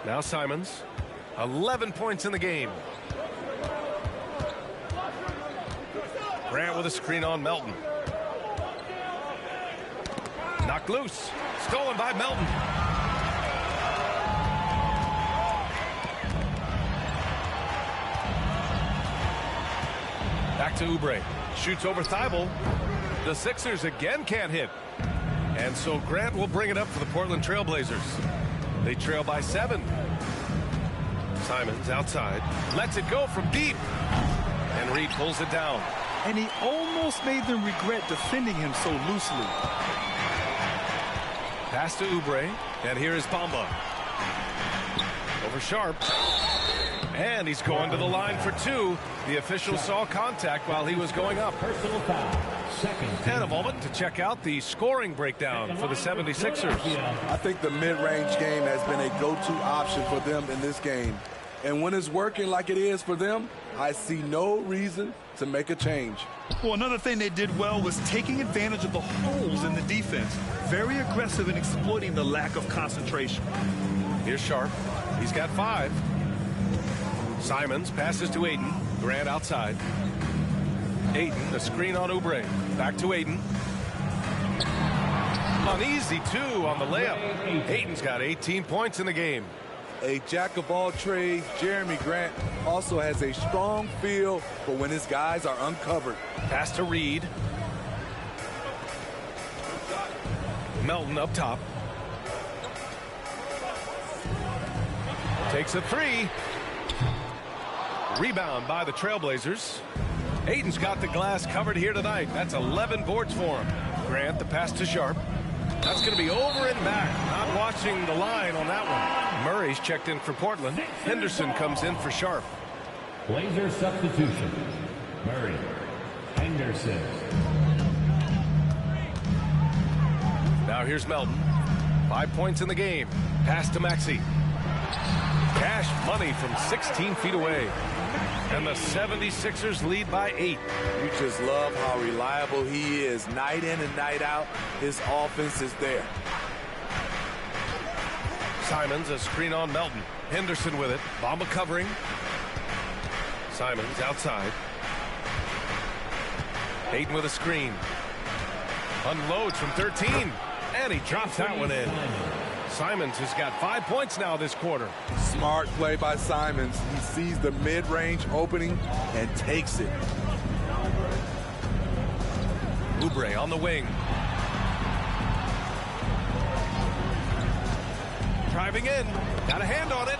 Now Simons, 11 points in the game. Grant with a screen on Melton. Knocked loose. Stolen by Melton. Back to Oubre. Shoots over Thibault. The Sixers again can't hit. And so Grant will bring it up for the Portland Trailblazers. They trail by 7. Simons outside. Lets it go from deep. And Reed pulls it down. And he almost made them regret defending him so loosely. Pass to Oubre. And here is Bamba. Over Sharp. And he's going to the line for 2. The official saw contact while he was going up. Personal foul. And a moment to check out the scoring breakdown for the 76ers. I think the mid-range game has been a go-to option for them in this game. And when it's working like it is for them, I see no reason to make a change. Well, another thing they did well was taking advantage of the holes in the defense. Very aggressive in exploiting the lack of concentration. Here's Sharp. He's got 5. Simons passes to Ayton. Grant outside. Ayton, the screen on Oubre. Back to Ayton. Uneasy, 2 on the layup. Ayton's got 18 points in the game. A jack of all trades, Jeremy Grant also has a strong feel for when his guys are uncovered. Pass to Reed. Melton up top. Takes a 3. Rebound by the Trailblazers. Ayton's got the glass covered here tonight. That's 11 boards for him. Grant, the pass to Sharp. That's going to be over and back. Not watching the line on that one. Murray's checked in for Portland. Henderson comes in for Sharp. Blazer substitution. Murray. Henderson. Now here's Melton. 5 points in the game. Pass to Maxey. Cash money from 16 feet away. And the 76ers lead by 8. You just love how reliable he is. Night in and night out, his offense is there. Simons, a screen on Melton. Henderson with it. Bamba covering. Simons outside. Ayton with a screen. Unloads from 13. And he drops that one in. Simons has got 5 points now this quarter. Smart play by Simons. He sees the mid-range opening and takes it. Oubre on the wing. Driving in. Got a hand on it.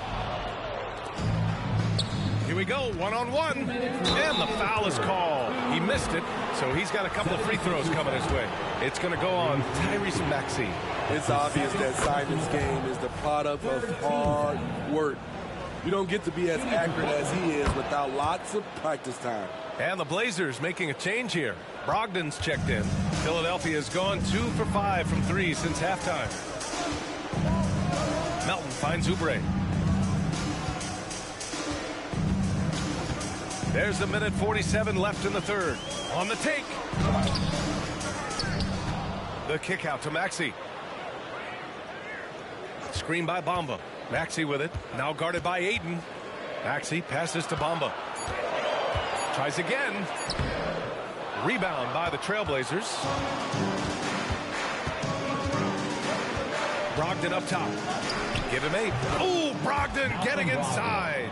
Here we go. 1-on-1. And the foul is called. He missed it, so he's got a couple of free throws coming his way. It's going to go on Tyrese Maxey. It's obvious that Simons' game is the product of hard work. You don't get to be as accurate as he is without lots of practice time. And the Blazers making a change here. Brogdon's checked in. Philadelphia's gone 2 for 5 from 3 since halftime. Melton finds Oubre. There's a minute 47 left in the third. On the take. The kick out to Maxey. Screen by Bamba. Maxey with it. Now guarded by Ayton. Maxey passes to Bamba. Tries again. Rebound by the Trailblazers. Brogdon up top. Give him 8. Oh, Brogdon getting inside.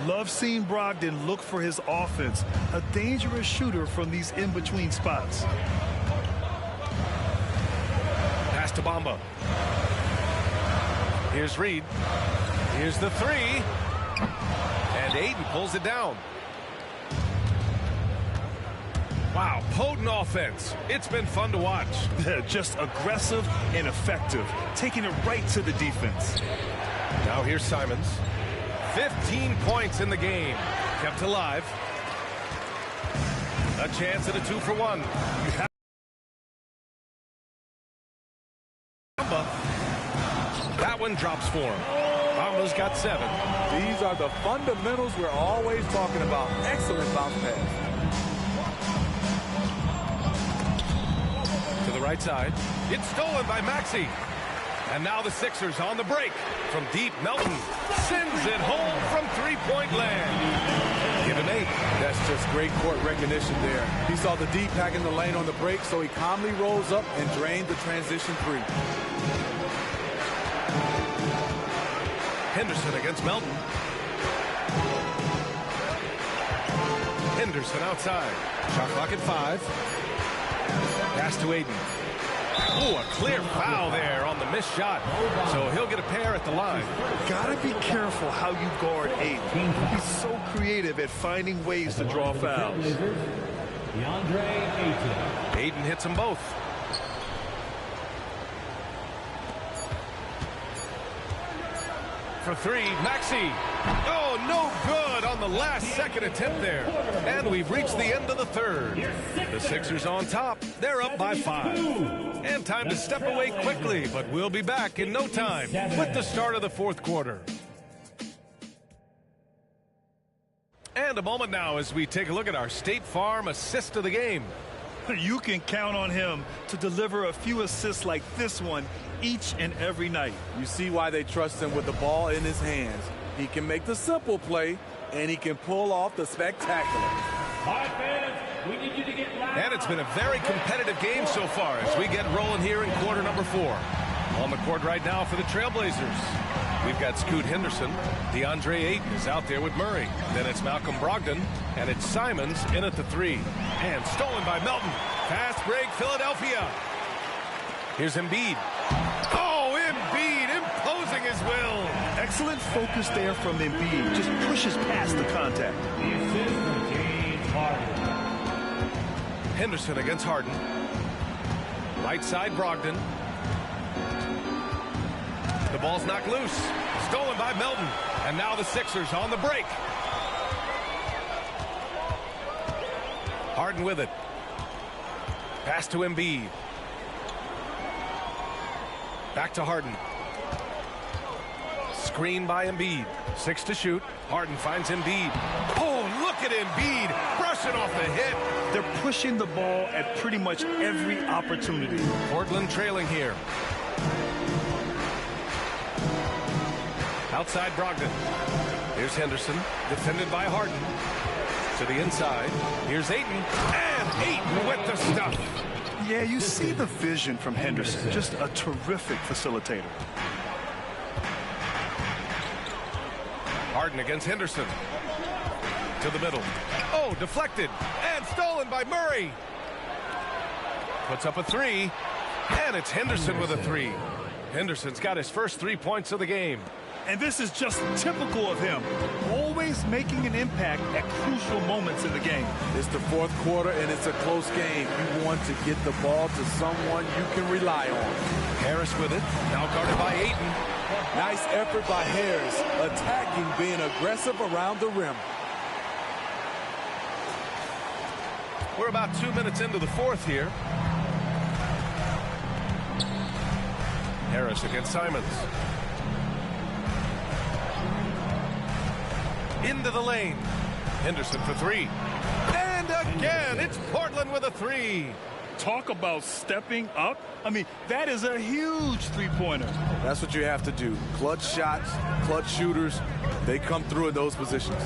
Love seeing Brogdon look for his offense. A dangerous shooter from these in-between spots. Pass to Bamba. Here's Reed. Here's the 3. And Ayton pulls it down. Wow, potent offense. It's been fun to watch. Just aggressive and effective, taking it right to the defense. Now here's Simons. 15 points in the game. Kept alive. A chance at a 2-for-1. That one drops for him. Bamba's got 7. These are the fundamentals we're always talking about. Excellent bounce pass. To the right side. It's stolen by Maxey. And now the Sixers on the break. From deep, Melton sends it home from three-point land. Give him 8. That's just great court recognition there. He saw the D pack in the lane on the break, so he calmly rolls up and drained the transition 3. Henderson against Melton. Henderson outside. Shot clock at 5. Pass to Ayton. Oh, a clear foul there on the missed shot. So he'll get a pair at the line. Gotta be careful how you guard Ayton. He's so creative at finding ways to draw fouls. Ayton hits them both. For 3, Maxey. Oh, no good on the last second attempt there. And we've reached the end of the third. The Sixers on top. They're up by 5. And time to step away quickly, but we'll be back in no time with the start of the fourth quarter. And a moment now as we take a look at our State Farm assist of the game. You can count on him to deliver a few assists like this one each and every night. You see why they trust him with the ball in his hands. He can make the simple play, and he can pull off the spectacular. And it's been a very competitive game so far as we get rolling here in quarter number 4. On the court right now for the Trailblazers. We've got Scoot Henderson. DeAndre Ayton is out there with Murray. Then it's Malcolm Brogdon. And it's Simons in at the 3. And stolen by Melton. Fast break, Philadelphia. Here's Embiid. Oh, Embiid imposing his will. Excellent focus there from Embiid. Just pushes past the contact. Henderson against Harden. Right side, Brogdon. The ball's knocked loose. Stolen by Melton. And now the Sixers on the break. Harden with it. Pass to Embiid. Back to Harden. Screen by Embiid. 6 to shoot. Harden finds Embiid. Oh, look at Embiid brushing off the hit. They're pushing the ball at pretty much every opportunity. Portland trailing here. Outside Brogdon. Here's Henderson, defended by Harden. To the inside. Here's Ayton. And Ayton with the stuff. Yeah, you see the vision from Henderson. Just a terrific facilitator. Harden against Henderson. To the middle. Oh, deflected. And stolen by Murray. Puts up a 3. And it's Henderson with a 3. Henderson's got his first 3 points of the game. And this is just typical of him. Always making an impact at crucial moments in the game. It's the fourth quarter, and it's a close game. You want to get the ball to someone you can rely on. Harris with it. Now guarded by Ayton. Nice effort by Harris, attacking, being aggressive around the rim. We're about 2 minutes into the fourth here. Harris against Simons. Into the lane. Henderson for 3. And again, it's Portland with a 3. Talk about stepping up. I mean, that is a huge three-pointer. That's what you have to do. Clutch shots, clutch shooters, they come through in those positions.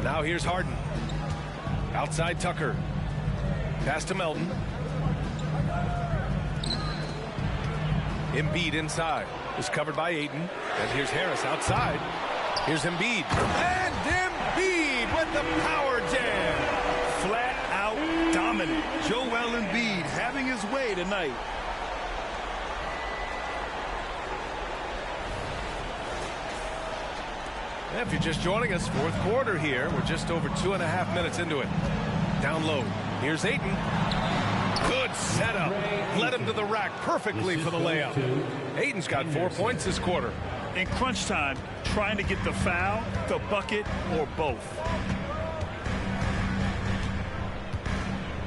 Now here's Harden. Outside Tucker. Pass to Melton. Embiid inside. is covered by Ayton. And here's Harris outside. Here's Embiid. And Embiid with the power jam. Flat out dominant. Joel Embiid having his way tonight. If you're just joining us, fourth quarter here. We're just over 2.5 minutes into it. Down low. Here's Ayton. Good setup. Led him to the rack perfectly for the layup. Ayton's got 4 points this quarter. In crunch time, trying to get the foul, the bucket, or both.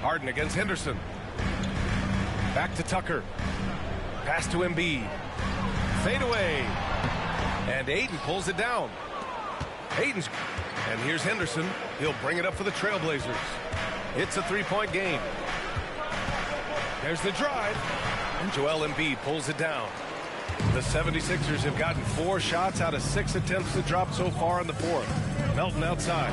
Harden against Henderson. Back to Tucker. Pass to Embiid. Fade away. And Ayton pulls it down. Ayton's. And here's Henderson. He'll bring it up for the Trailblazers. It's a three-point game. There's the drive. And Joel Embiid pulls it down. The 76ers have gotten 4 shots out of 6 attempts to drop so far in the fourth. Melton outside.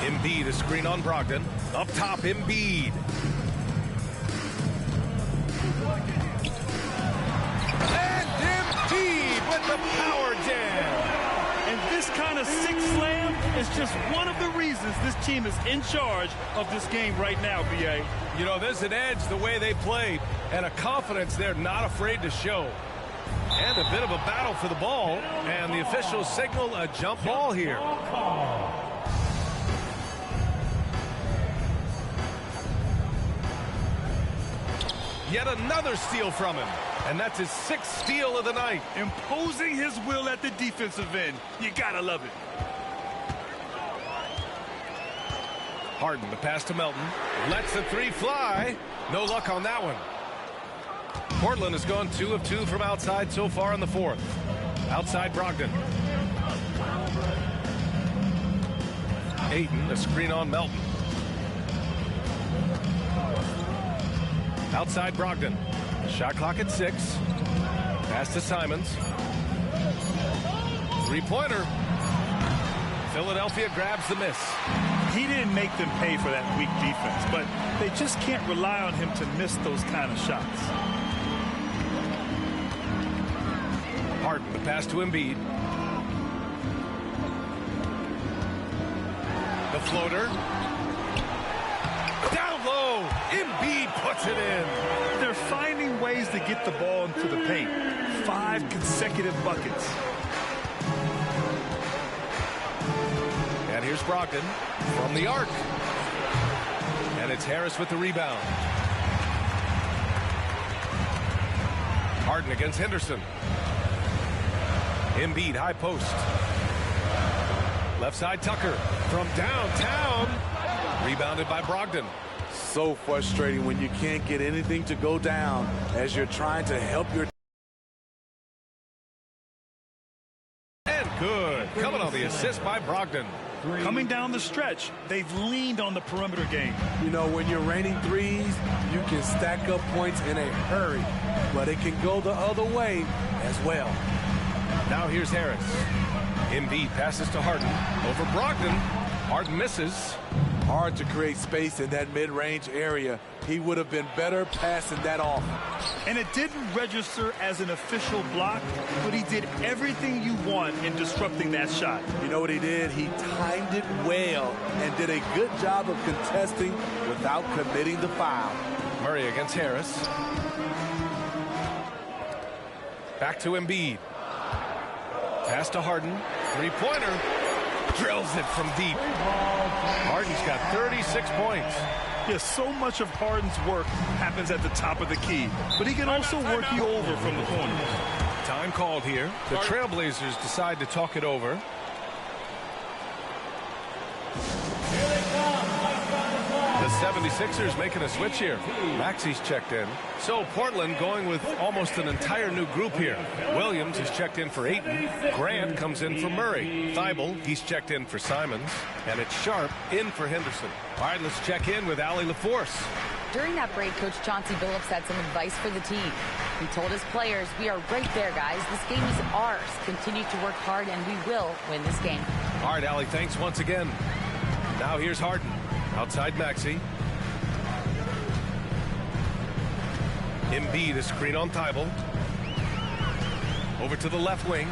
Embiid, a screen on Brogdon. Up top, Embiid. And Embiid with the power jam. And this kind of six slam is just one of the reasons this team is in charge of this game right now, B.A. You know, there's an edge the way they play and a confidence they're not afraid to show. And a bit of a battle for the ball. And the officials signal a jump ball here. Yet another steal from him. And that's his 6th steal of the night. Imposing his will at the defensive end. You gotta love it. Harden, the pass to Melton. Lets the three fly. No luck on that one. Portland has gone 2 of 2 from outside so far in the fourth. Outside Brogdon. Ayton, a screen on Melton. Outside Brogdon. Shot clock at 6. Pass to Simons. Three-pointer. Philadelphia grabs the miss. He didn't make them pay for that weak defense, but they just can't rely on him to miss those kind of shots. Harden, the pass to Embiid. The floater. Down low. Embiid puts it in. They're finding ways to get the ball into the paint. 5 consecutive buckets. And here's Brogdon from the arc. And it's Harris with the rebound. Harden against Henderson. Embiid, high post. Left side Tucker from downtown. Rebounded by Brogdon. So frustrating when you can't get anything to go down as you're trying to help your. And good. Coming on the assist by Brogdon. Coming down the stretch, they've leaned on the perimeter game. You know, when you're raining threes, you can stack up points in a hurry, but it can go the other way as well. Now here's Harris. Embiid passes to Harden. Over Brogdon. Harden misses. Hard to create space in that mid-range area. He would have been better passing that off. And it didn't register as an official block, but he did everything you want in disrupting that shot. You know what he did? He timed it well and did a good job of contesting without committing the foul. Murray against Harris. Back to Embiid. Pass to Harden. Three-pointer. Drills it from deep. Harden's got 36 points. Yes, so much of Harden's work happens at the top of the key, but he can also work you over from the corner. Time called here. The Trailblazers decide to talk it over. The 76ers making a switch here. Maxi's checked in. So Portland going with almost an entire new group here. Williams is checked in for Ayton. Grant comes in for Murray. Thibault, he's checked in for Simons. And it's Sharp in for Henderson. All right, let's check in with Allie LaForce. During that break, Coach Chauncey Billups had some advice for the team. He told his players, we are right there, guys. This game is ours. Continue to work hard, and we will win this game. All right, Allie, thanks once again. Now here's Harden. Outside Maxey. Embiid is screen on Thibault. Over to the left wing.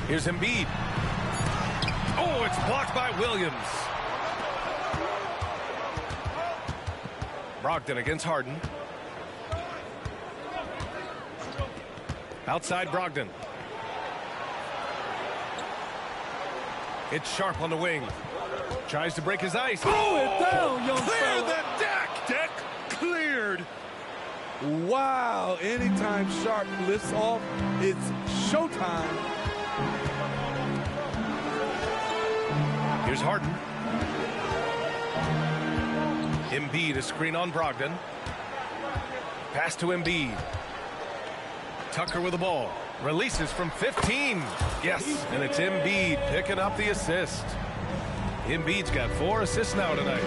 Here's Embiid. Oh, it's blocked by Williams. Brogdon against Harden. Outside Brogdon. It's Sharp on the wing. Tries to break his ice. Throw it down, young Clear fella. the deck. Deck cleared. Wow, anytime Sharp lifts off, it's showtime. Here's Harden. Embiid is screen on Brogdon. Pass to Embiid. Tucker with the ball. Releases from 15. Yes, and it's Embiid picking up the assist. Embiid's got 4 assists now tonight.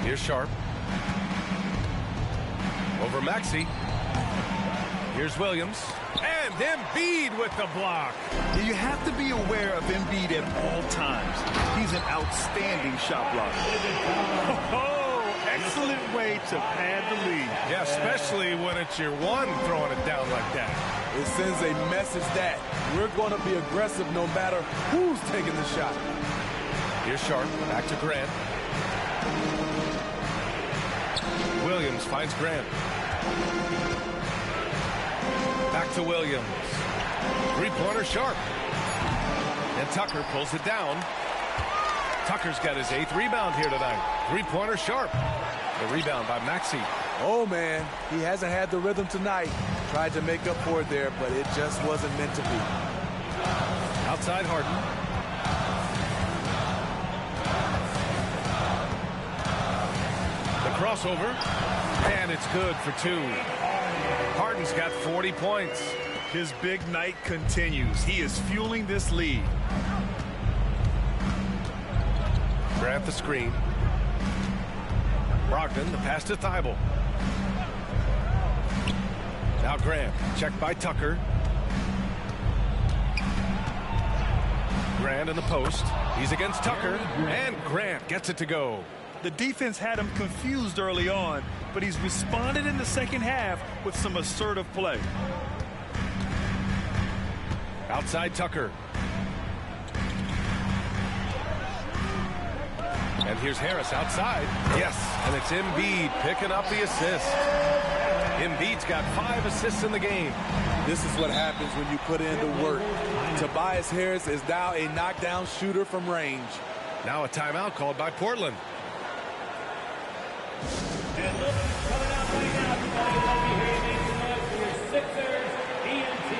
Here's Sharp. Over Maxey. Here's Williams. And Embiid with the block. You have to be aware of Embiid at all times. He's an outstanding shot blocker. Oh, excellent way to pad the lead. Yeah, especially when it's your one throwing it down like that. It sends a message that we're going to be aggressive no matter who's taking the shot. Here's Sharp. Back to Grant. Williams finds Grant. Back to Williams. Three-pointer Sharp. And Tucker pulls it down. Tucker's got his 8th rebound here tonight. Three-pointer Sharp. The rebound by Maxey. Oh, man, he hasn't had the rhythm tonight. Tried to make up for it there, but it just wasn't meant to be. Outside Harden. The crossover. And it's good for 2. Harden's got 40 points. His big night continues. He is fueling this lead. Grant the screen. Brogdon, the pass to Thibault. Now Grant, checked by Tucker. Grant in the post. He's against Tucker, and Grant gets it to go. The defense had him confused early on, but he's responded in the second half with some assertive play. Outside Tucker. And here's Harris outside. Yes, and it's Embiid picking up the assist. Embiid's got 5 assists in the game. This is what happens when you put in the work. Tobias Harris is now a knockdown shooter from range. Now a timeout called by Portland. And look, coming out right now, everybody, let me hear you make some noise for your Sixers ENT.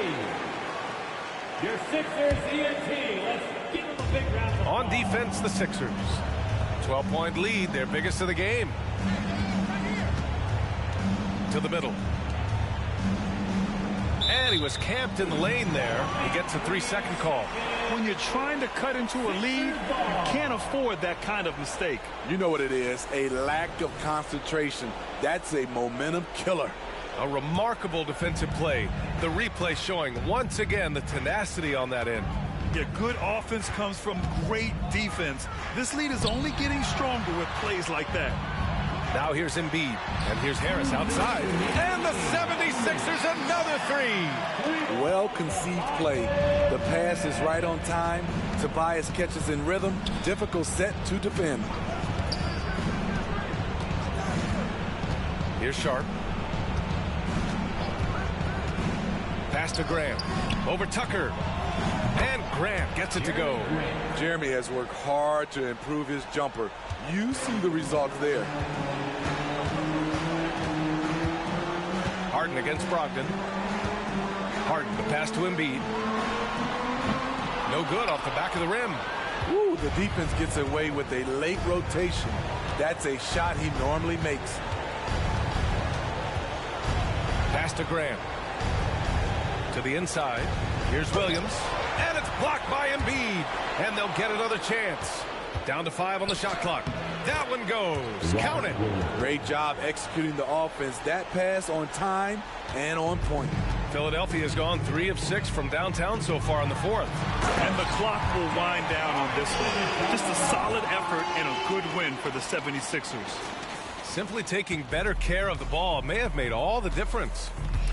Your Sixers ENT. Let's give them a big round of applause. On defense, the Sixers. 12-point lead, their biggest of the game. To the middle. And he was camped in the lane there. He gets a 3-second call. When you're trying to cut into a lead, you can't afford that kind of mistake. You know what it is, a lack of concentration. That's a momentum killer. A remarkable defensive play. The replay showing once again the tenacity on that end. Yeah, good offense comes from great defense. This lead is only getting stronger with plays like that. Now here's Embiid, and here's Harris outside. And the 76ers another 3. Well conceived play. The pass is right on time. Tobias catches in rhythm. Difficult set to defend. Here's Sharp. Pass to Grant. Over Tucker. And Grant gets it to go. Jeremy has worked hard to improve his jumper. You see the results there. Harden against Brogdon. Harden, the pass to Embiid. No good off the back of the rim. Ooh, the defense gets away with a late rotation. That's a shot he normally makes. Pass to Grant. To the inside. Here's Williams. And it's blocked by Embiid. And they'll get another chance. Down to 5 on the shot clock. That one goes. Count it. Great job executing the offense. That pass on time and on point. Philadelphia has gone 3 of 6 from downtown so far in the fourth. And the clock will wind down on this one. Just a solid effort and a good win for the 76ers. Simply taking better care of the ball may have made all the difference.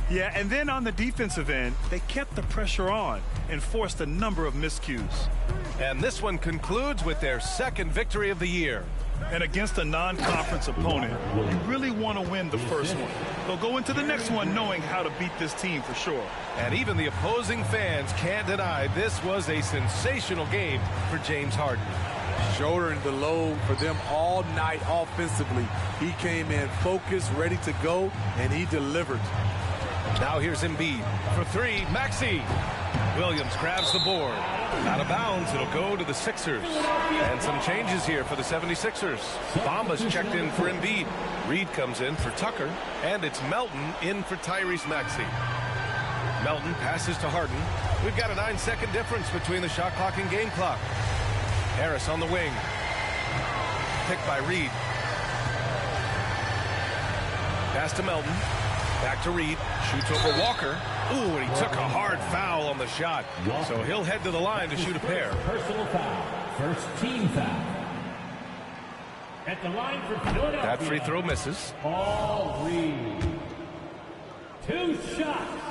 Yeah, and then on the defensive end, they kept the pressure on and forced a number of miscues. And this one concludes with their second victory of the year. And against a non-conference opponent, you really want to win the first one. They'll go into the next one knowing how to beat this team for sure. And even the opposing fans can't deny this was a sensational game for James Harden. Shouldering the load for them all night offensively. He came in focused, ready to go, and he delivered. Now here's Embiid for 3. Maxey. Williams grabs the board. Out of bounds, it'll go to the Sixers. And some changes here for the 76ers. Bamba's checked in for Embiid. Reed comes in for Tucker. And it's Melton in for Tyrese Maxey. Melton passes to Harden. We've got a 9-second difference between the shot clock and game clock. Harris on the wing. Picked by Reed. Pass to Melton. Back to Reed. Shoots over Walker. Ooh, and he took a hard foul on the shot. So he'll head to the line to shoot a pair. Personal foul. First team foul. At the line for Philadelphia. That free throw misses. Paul Reed. 2 shots.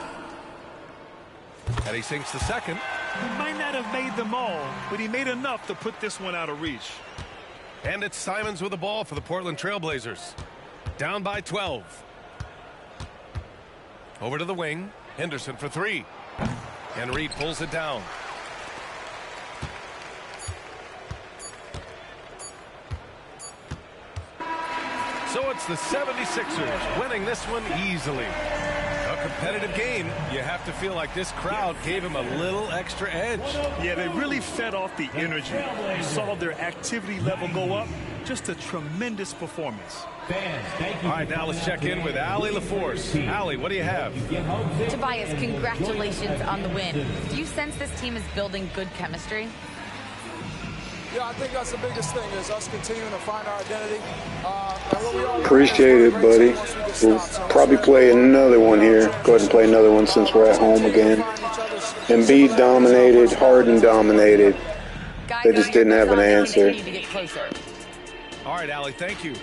And he sinks the second. He might not have made them all, but he made enough to put this one out of reach. And it's Simons with the ball for the Portland Trailblazers. Down by 12. Over to the wing. Henderson for 3. And Reed pulls it down. So it's the 76ers winning this one easily. A competitive game. You have to feel like this crowd gave him a little extra edge. Yeah, they really fed off the energy. You saw their activity level go up. Just a tremendous performance. All right, now let's check in with Allie LaForce. Allie, what do you have? Tobias, congratulations on the win. Do you sense this team is building good chemistry? Yeah, I think that's the biggest thing is us continuing to find our identity. Appreciate it, buddy. We'll probably play another one here. Go ahead and play another one since we're at home again. Embiid dominated, Harden dominated. They just didn't have an answer. All right, Allie, thank you.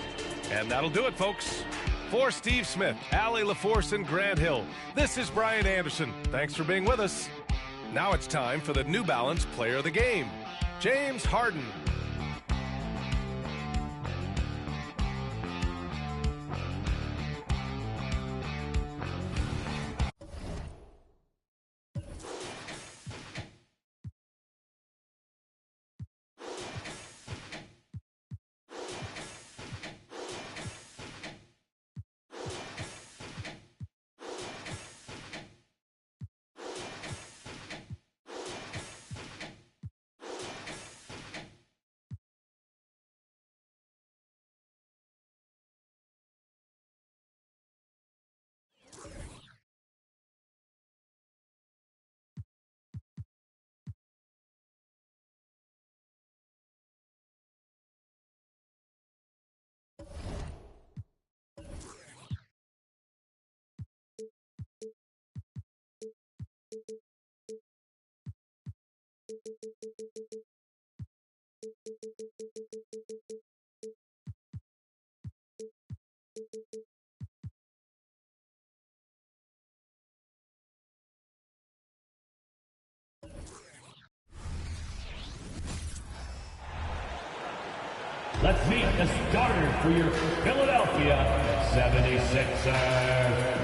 And that'll do it, folks. For Steve Smith, Allie LaForce, and Grant Hill, this is Brian Anderson. Thanks for being with us. Now it's time for the New Balance Player of the Game, James Harden. Let's meet the starter for your Philadelphia 76ers.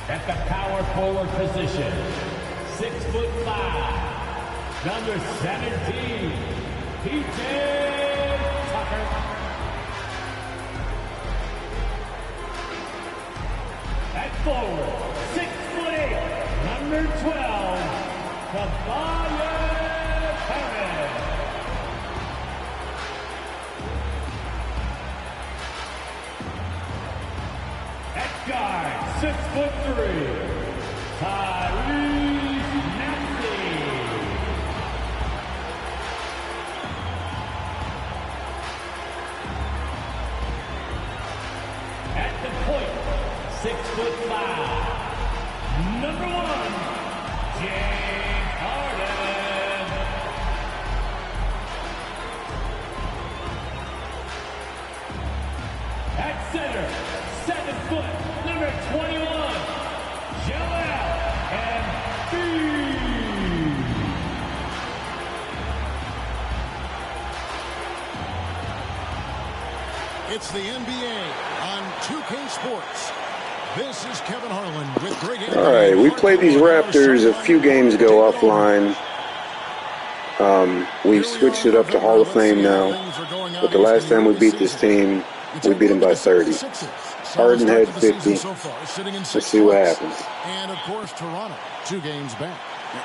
At the power forward position, 6'5", number 17, P.J. Tucker. At forward, 6'8", number 12, Tobias Harris. At guard, 6'3", Tyrese Maxey. At number 1, James Harden. At center, 7 foot, number 21, Joel Embiid. It's the NBA on 2K Sports. This is Kevin Harlan with Greg Anthony. All right, we played these Raptors a few games ago offline. We've switched it up to Hall of Fame now. But the last time we beat this team, we beat them by 30. Harden had 50. Let's see what happens. And, of course, Toronto, 2 games back.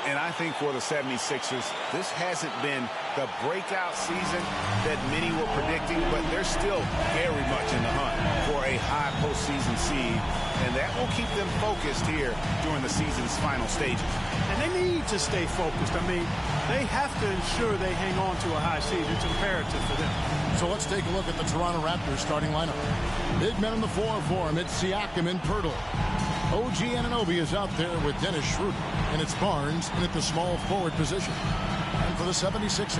And I think for the 76ers, this hasn't been the breakout season that many were predicting, but they're still very much in the hunt for a high postseason seed, and that will keep them focused here during the season's final stages. And they need to stay focused. I mean, they have to ensure they hang on to a high seed. It's imperative for them. So let's take a look at the Toronto Raptors starting lineup. Big men on the floor for him. It's Siakam and Pirtle. OG Anunoby is out there with Dennis Schroeder, and it's Barnes in at the small forward position. And for the 76ers,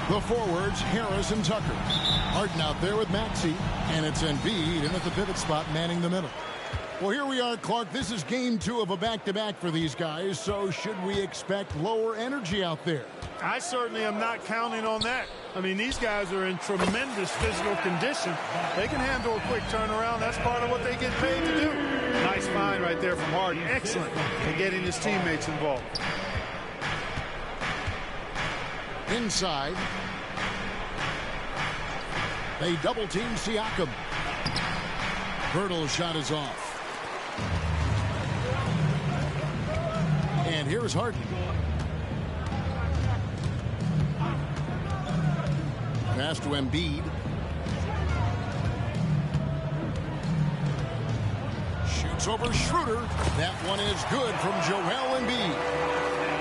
the forwards, Harris and Tucker. Harden out there with Maxey, and it's Embiid in at the pivot spot manning the middle. Well, here we are, Clark. This is game 2 of a back-to-back for these guys, so should we expect lower energy out there? I certainly am not counting on that. I mean, these guys are in tremendous physical condition. They can handle a quick turnaround. That's part of what they get paid to do. Nice find right there from Harden. Excellent in getting his teammates involved. Inside. They double-team Siakam. Pirtle's shot is off. And here's Harden. Pass to Embiid. Shoots over Schroeder. That one is good from Joel Embiid.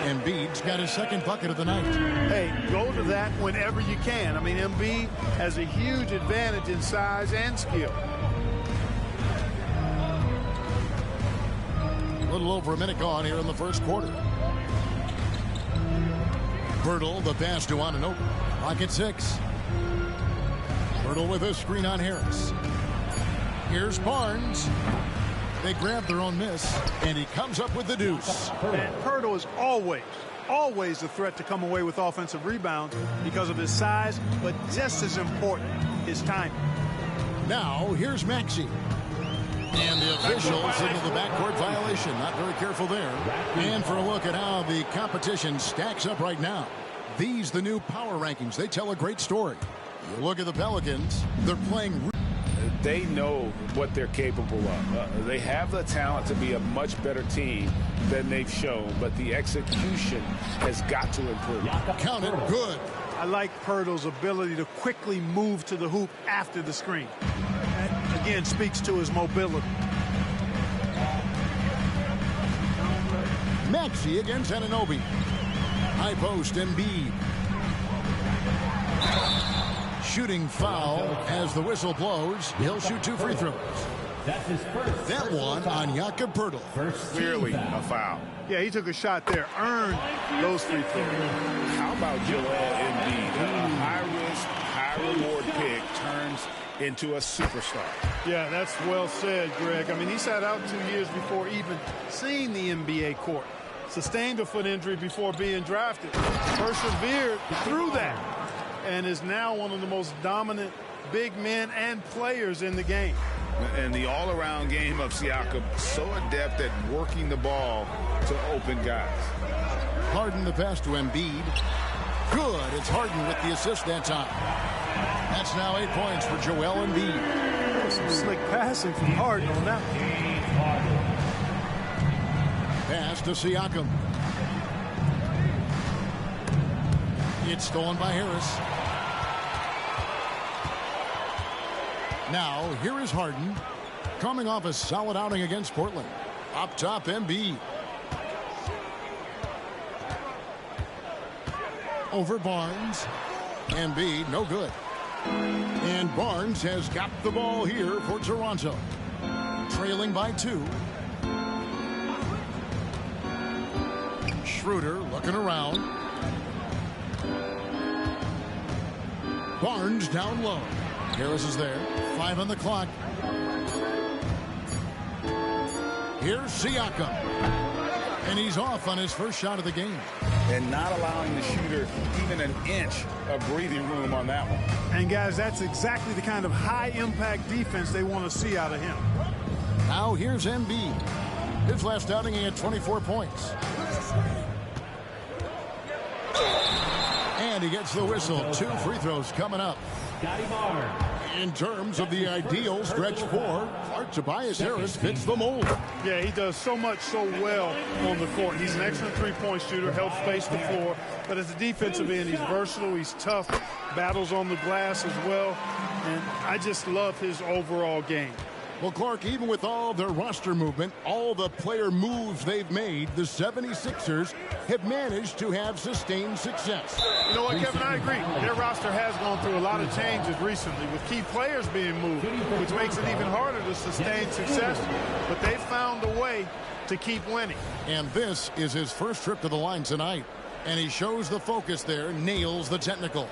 Embiid's got his second bucket of the night. Hey, go to that whenever you can. I mean, Embiid has a huge advantage in size and skill. A little over a minute gone here in the first quarter. Pirtle, the pass to Anunoby. Pocket 6. Pirtle with a screen on Harris. Here's Barnes. They grab their own miss, and he comes up with the deuce. And Pirtle is always a threat to come away with offensive rebounds because of his size, but just as important, his timing. Now, here's Maxey. And the officials signal the backcourt violation. Not very careful there. And for a look at how the competition stacks up right now. These, the new power rankings, they tell a great story. You look at the Pelicans, they're playing. They know what they're capable of. They have the talent to be a much better team than they've shown, but the execution has got to improve. Count it good. I like Pirtle's ability to quickly move to the hoop after the screen. That, again, speaks to his mobility. Maxey against Anunoby. High post, Embiid. Shooting foul as the whistle blows. He'll shoot 2 free throws. That's his first. That one on Jakob Pirtle. Clearly a foul. Yeah, he took a shot there, earned those free throws. How about Joel Embiid? A high-risk, high-reward pick turns into a superstar. Yeah, that's well said, Greg. I mean, he sat out 2 years before even seeing the NBA court. Sustained a foot injury before being drafted. Persevered through that. And is now one of the most dominant big men and players in the game. And the all-around game of Siakam, so adept at working the ball to open guys. Harden the pass to Embiid. Good. It's Harden with the assist that time. That's now 8 points for Joel Embiid. Some slick passing from Harden on that. Pass to Siakam. It's stolen by Harris. Now, here is Harden, coming off a solid outing against Portland. Up top, Embiid. Over Barnes. Embiid, no good. And Barnes has got the ball here for Toronto. Trailing by 2. Schroeder looking around. Barnes down low. Harris is there. 5 on the clock. Here's Siakam. And he's off on his first shot of the game. And not allowing the shooter even an inch of breathing room on that one. And guys, that's exactly the kind of high-impact defense they want to see out of him. Now here's Embiid. His last outing, he had 24 points. And he gets the whistle. 2 free throws coming up. In terms of the ideal stretch 4, Tobias Harris fits the mold. Yeah, he does so much so well on the court. He's an excellent three-point shooter, helps space the floor. But as a defensive end, he's versatile, he's tough, battles on the glass as well. And I just love his overall game. Well, Clark, even with all their roster movement, all the player moves they've made, the 76ers have managed to have sustained success. You know what, Kevin, I agree. Their roster has gone through a lot of changes recently with key players being moved, which makes it even harder to sustain success. But they've found a way to keep winning. And this is his first trip to the line tonight. And he shows the focus there, nails the technical.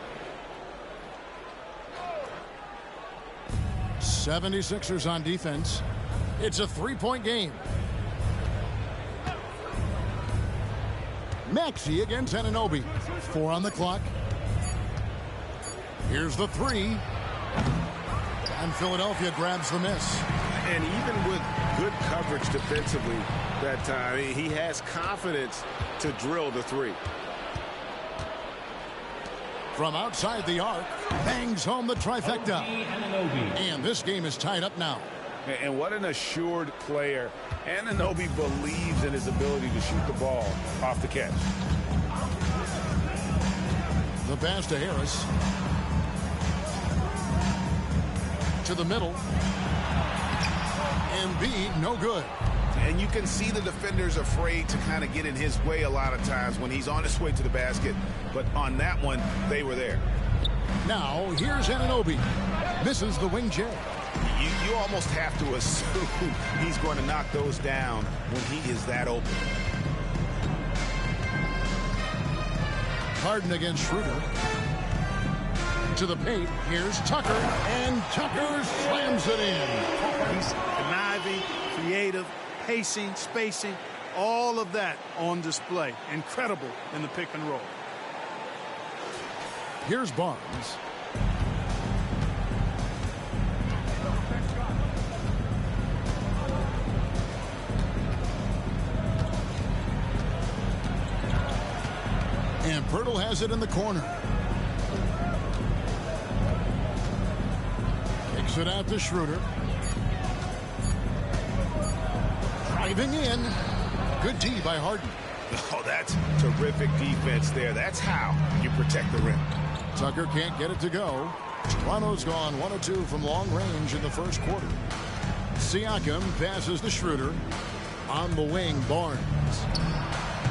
76ers on defense. It's a 3-point game. Maxey against Anunoby. 4 on the clock. Here's the 3. And Philadelphia grabs the miss. And even with good coverage defensively that time, he has confidence to drill the 3. From outside the arc, bangs home the trifecta. And this game is tied up now. And what an assured player. Anunoby believes in his ability to shoot the ball off the catch. The pass to Harris. To the middle. Embiid, no good. And you can see the defenders afraid to kind of get in his way a lot of times when he's on his way to the basket. But on that one, they were there. Now, here's Anunoby. Misses the wing J. You almost have to assume he's going to knock those down when he is that open. Harden against Schroeder. To the paint. Here's Tucker. And Tucker slams it in. He's conniving, creative, pacing, spacing, all of that on display. Incredible in the pick and roll. Here's Barnes. And Pirtle has it in the corner. Kicks it out to Schroeder. Driving in. Good D by Harden. Oh, that's terrific defense there. That's how you protect the rim. Tucker can't get it to go. Toronto's gone 1 of 2 from long range in the first quarter. Siakam passes to Schroeder. On the wing, Barnes.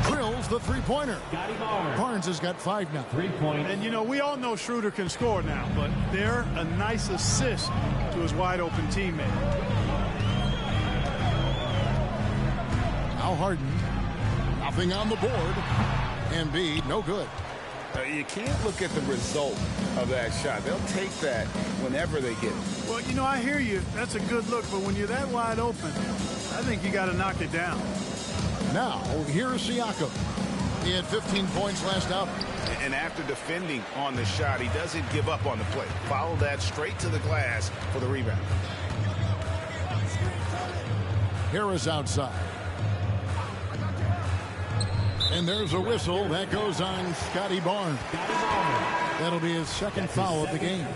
Drills the three-pointer. Barnes has got 5 now. 3-point. And, you know, we all know Schroeder can score now, but they're a nice assist to his wide-open teammate. Now Harden. Nothing on the board. Embiid, no good. You can't look at the result of that shot. They'll take that whenever they get it. Well, you know, I hear you. That's a good look, but when you're that wide open, I think you got to knock it down. Now, here's Siakam. He had 15 points last out. And after defending on the shot, he doesn't give up on the play. Follow that straight to the glass for the rebound. Harris outside. And there's a whistle that goes on Scotty Barnes. That'll be his second foul of the game.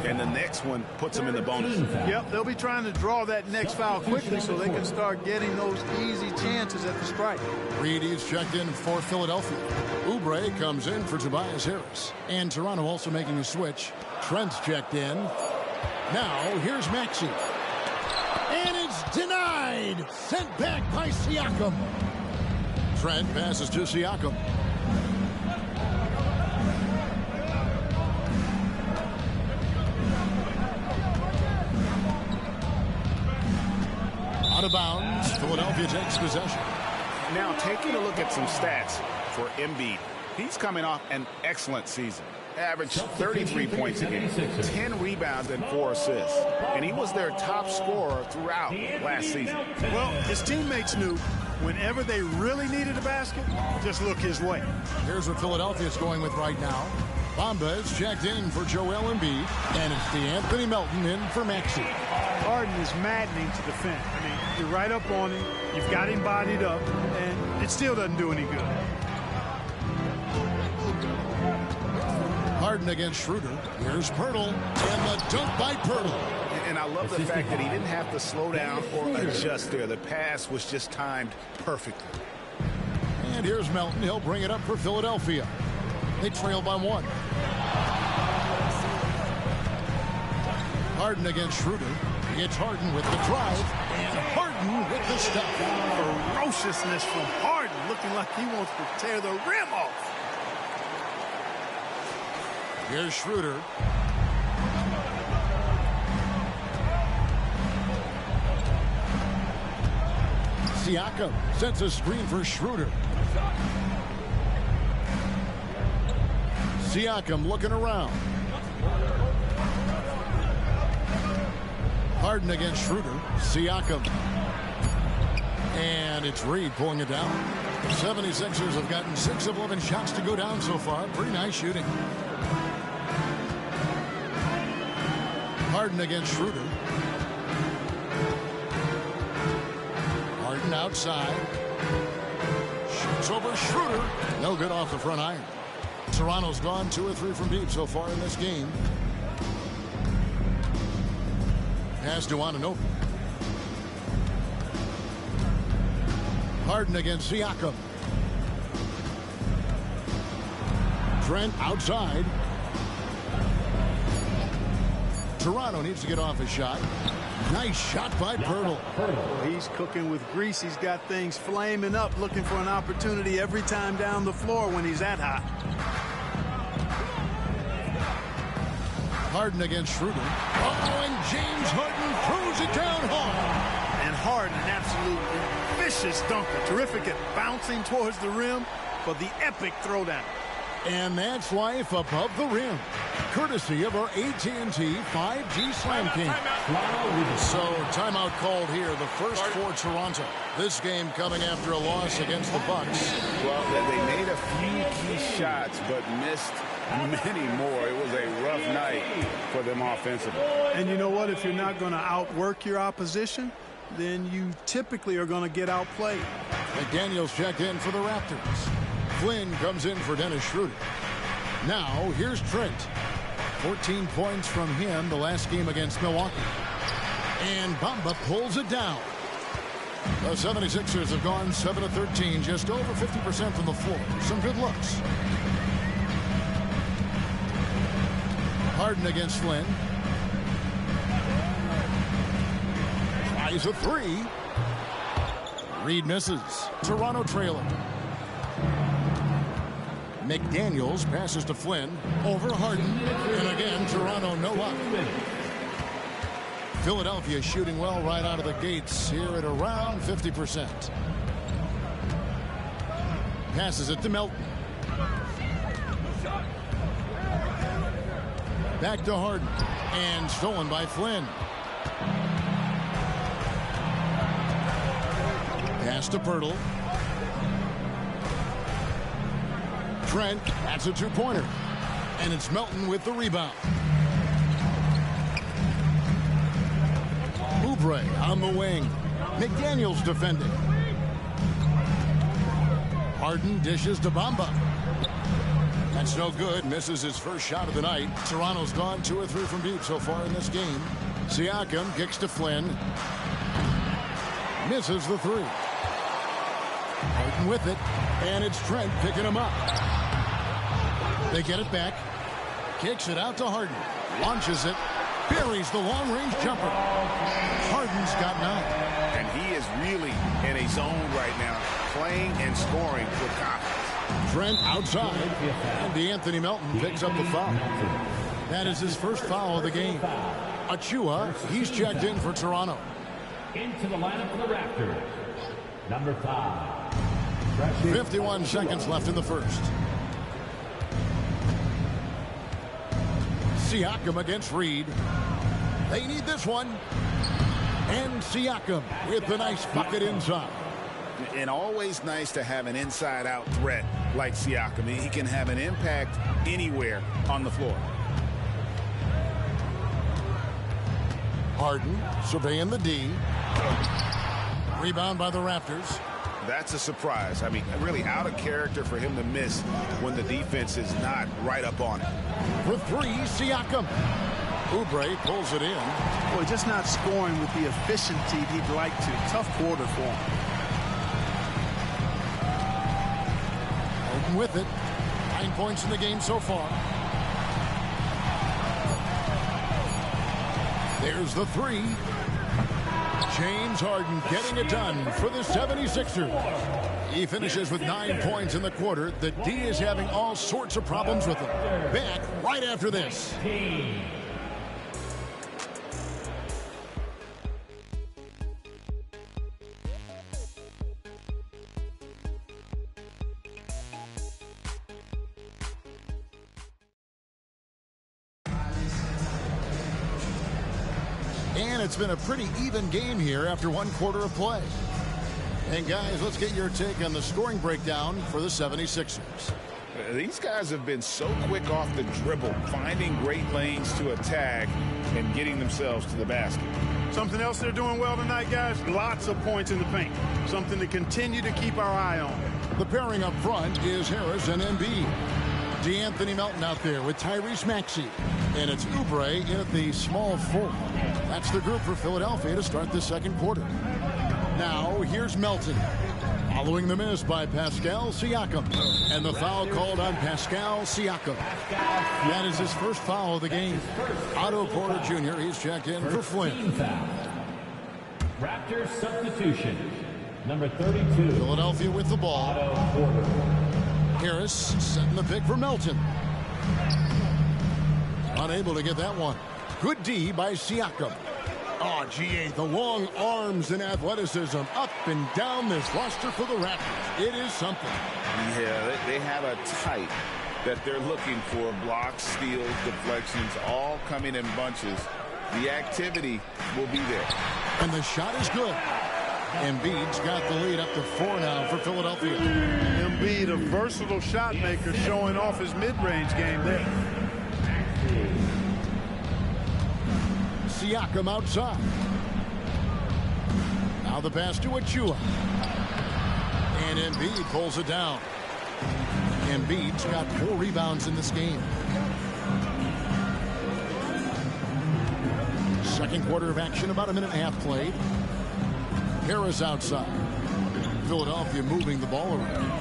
And the next one puts him in the bonus. Yep, they'll be trying to draw that next foul quickly so they can start getting those easy chances at the strike. Reed is checked in for Philadelphia. Oubre comes in for Tobias Harris. And Toronto also making a switch. Trent's checked in. Now, here's Maxey. And it's denied. Sent back by Siakam. Trent passes to Siakam. Out of bounds. Philadelphia takes possession. Now, taking a look at some stats for Embiid. He's coming off an excellent season. Averaged 33 points a game, 10 rebounds, and 4 assists. And he was their top scorer throughout last season. Well, his teammates knew whenever they really needed a basket, just look his way. Here's what Philadelphia's going with right now. Bamba is checked in for Joel Embiid, and it's Anthony Melton in for Maxey. Harden is maddening to defend. I mean, you're right up on him, you've got him bodied up, and it still doesn't do any good. Harden against Schroeder. Here's Pirtle, and the dunk by Pirtle. And I love the fact that he didn't have to slow down or adjust there. The pass was just timed perfectly. And here's Melton. He'll bring it up for Philadelphia. They trail by 1. Harden against Schroeder. It's Harden with the drive, and Harden with the step. Ferociousness from Harden, looking like he wants to tear the rim off. Here's Schroeder. Siakam sets a screen for Schroeder. Siakam looking around. Harden against Schroeder. Siakam. And it's Reed pulling it down. The 76ers have gotten 6 of 11 shots to go down so far. Pretty nice shooting. Harden against Schroeder. Harden outside. Shoots over Schroeder. No good off the front iron. Toronto's gone 2 or 3 from deep so far in this game. Pass to Anunoby. Harden against Siakam. Trent outside. Toronto needs to get off his shot. Nice shot by Pirtle. He's cooking with grease. He's got things flaming up, looking for an opportunity every time down the floor when he's that hot. Harden against Schroeder. Oh, and James Harden throws it down hard. And Harden, an absolute vicious dunker. Terrific at bouncing towards the rim for the epic throwdown. And that's life above the rim. Courtesy of our AT&T 5G Slam King. So timeout called here, the first for Toronto. This game coming after a loss against the Bucks. Well, they made a few key shots, but missed many more. It was a rough night for them offensively. And you know what? If you're not going to outwork your opposition, then you typically are going to get outplayed. McDaniels checked in for the Raptors. Flynn comes in for Dennis Schroeder. Now, here's Trent. 14 points from him the last game against Milwaukee. And Bamba pulls it down. The 76ers have gone 7 of 13, just over 50% from the floor. Some good looks. Harden against Flynn. Tries a 3. Reed misses. Toronto trailing. McDaniels passes to Flynn over Harden, and again Toronto no luck. Philadelphia shooting well right out of the gates here at around 50%. Passes it to Melton. Back to Harden, and stolen by Flynn. Pass to Pirtle. Trent, that's a 2-pointer. And it's Melton with the rebound. Oubre on the wing. McDaniels defending. Harden dishes to Bamba. That's no good. Misses his first shot of the night. Toronto's gone 2 or 3 from deep so far in this game. Siakam kicks to Flynn. Misses the 3. Harden with it. And it's Trent picking him up. They get it back. Kicks it out to Harden. Launches it. Buries the long-range jumper. Harden's got 9. And he is really in a zone right now, playing and scoring with confidence. Trent outside. And Anthony Melton picks up the foul. That is his first foul of the game. Achua, he's checked in for Toronto. Into the lineup for the Raptors, number 5. 51 seconds left in the first. Siakam against Reed. They need this one. And Siakam with the nice bucket inside. And always nice to have an inside-out threat like Siakam. He can have an impact anywhere on the floor. Harden surveying the D. Rebound by the Raptors. That's a surprise. I mean, really out of character for him to miss when the defense is not right up on it. For three, Siakam. Oubre pulls it in. Boy, just not scoring with the efficiency he'd like to. Tough quarter for him. Harden with it. 9 points in the game so far. There's the three. James Harden getting it done for the 76ers. He finishes with 9 points in the quarter. The D is having all sorts of problems with him. Back right after this. And it's been a pretty even game here after 1 quarter of play. And guys, let's get your take on the scoring breakdown for the 76ers. These guys have been so quick off the dribble, finding great lanes to attack and getting themselves to the basket. Something else they're doing well tonight, guys, lots of points in the paint. Something to continue to keep our eye on. The pairing up front is Harris and Embiid. DeAnthony Melton out there with Tyrese Maxey. And it's Oubre in at the small forward. That's the group for Philadelphia to start the second quarter. Now, here's Melton. Following the miss by Pascal Siakam. And the foul called on Pascal Siakam. That is his first foul of the game. Otto Porter Jr. He's checked in for Flynn. Raptors substitution. Number 32. Philadelphia with the ball. Otto Porter. Harris setting the pick for Melton. Unable to get that one. Good D by Siakam. Oh, GA, the long arms and athleticism up and down this roster for the Raptors. It is something. Yeah, they have a type that they're looking for. Blocks, steals, deflections, all coming in bunches. The activity will be there. And the shot is good. Embiid's got the lead up to 4 now for Philadelphia. Embiid, a versatile shot maker, showing off his mid-range game there. Siakam outside. Now the pass to Achua. And Embiid pulls it down. Embiid's got 4 rebounds in this game. Second quarter of action, about a minute and a half played. Harris outside. Philadelphia moving the ball around.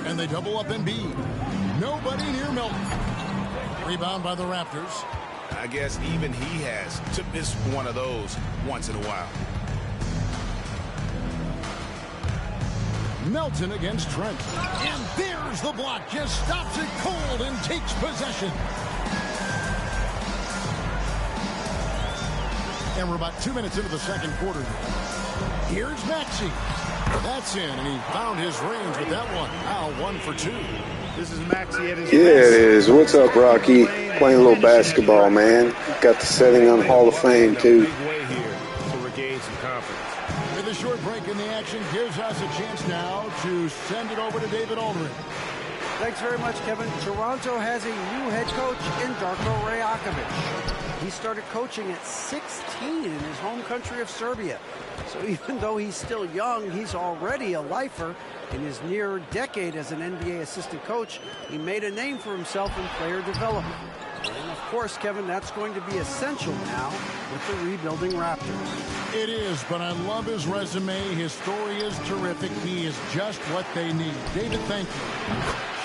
And they double up Embiid. Nobody near Melton. Rebound by the Raptors. I guess even he has to miss one of those once in a while. Melton against Trent. And there's the block. Just stops it cold and takes possession. And we're about 2 minutes into the second quarter. Here's Maxey. That's in, and he found his range with that one. Now 1 for 2. This is Maxey at his Yeah, it is. What's up, Rocky? Playing a little basketball, man. Got the setting on Hall of Fame, too. Big way here to regain some confidence. With a short break in the action gives us a chance now to send it over to David Aldridge. Thanks very much, Kevin. Toronto has a new head coach in Darko Rajakovic. He started coaching at 16 in his home country of Serbia. So even though he's still young, he's already a lifer. In his near decade as an NBA assistant coach, he made a name for himself in player development. And of course, Kevin, that's going to be essential now with the rebuilding Raptors. It is, but I love his resume. His story is terrific. He is just what they need. David, thank you.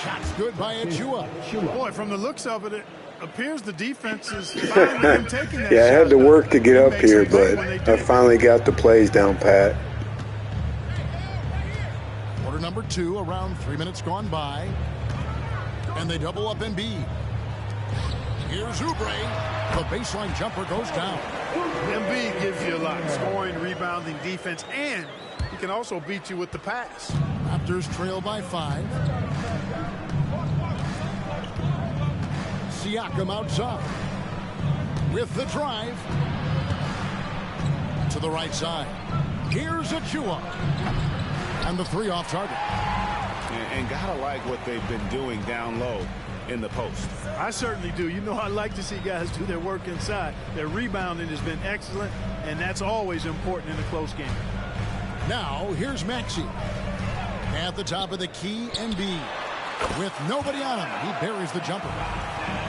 Shots good by Achua. Boy, from the looks of it, it appears the defense is finally him taking that Yeah, I had to shot. work to get up here, but I finally got the plays down pat. Quarter number 2, around 3 minutes gone by. And they double up Embiid. Here's Oubre. The baseline jumper goes down. Embiid gives you a lot. Scoring, rebounding, defense, and he can also beat you with the pass. Raptors trail by 5. Siakam outside. With the drive. To the right side. Here's Achua. And the 3 off target. And gotta like what they've been doing down low in the post. I certainly do. You know, I like to see guys do their work inside. Their rebounding has been excellent, and that's always important in a close game. Now, here's Maxey. At the top of the key, Embiid. With nobody on him, he buries the jumper.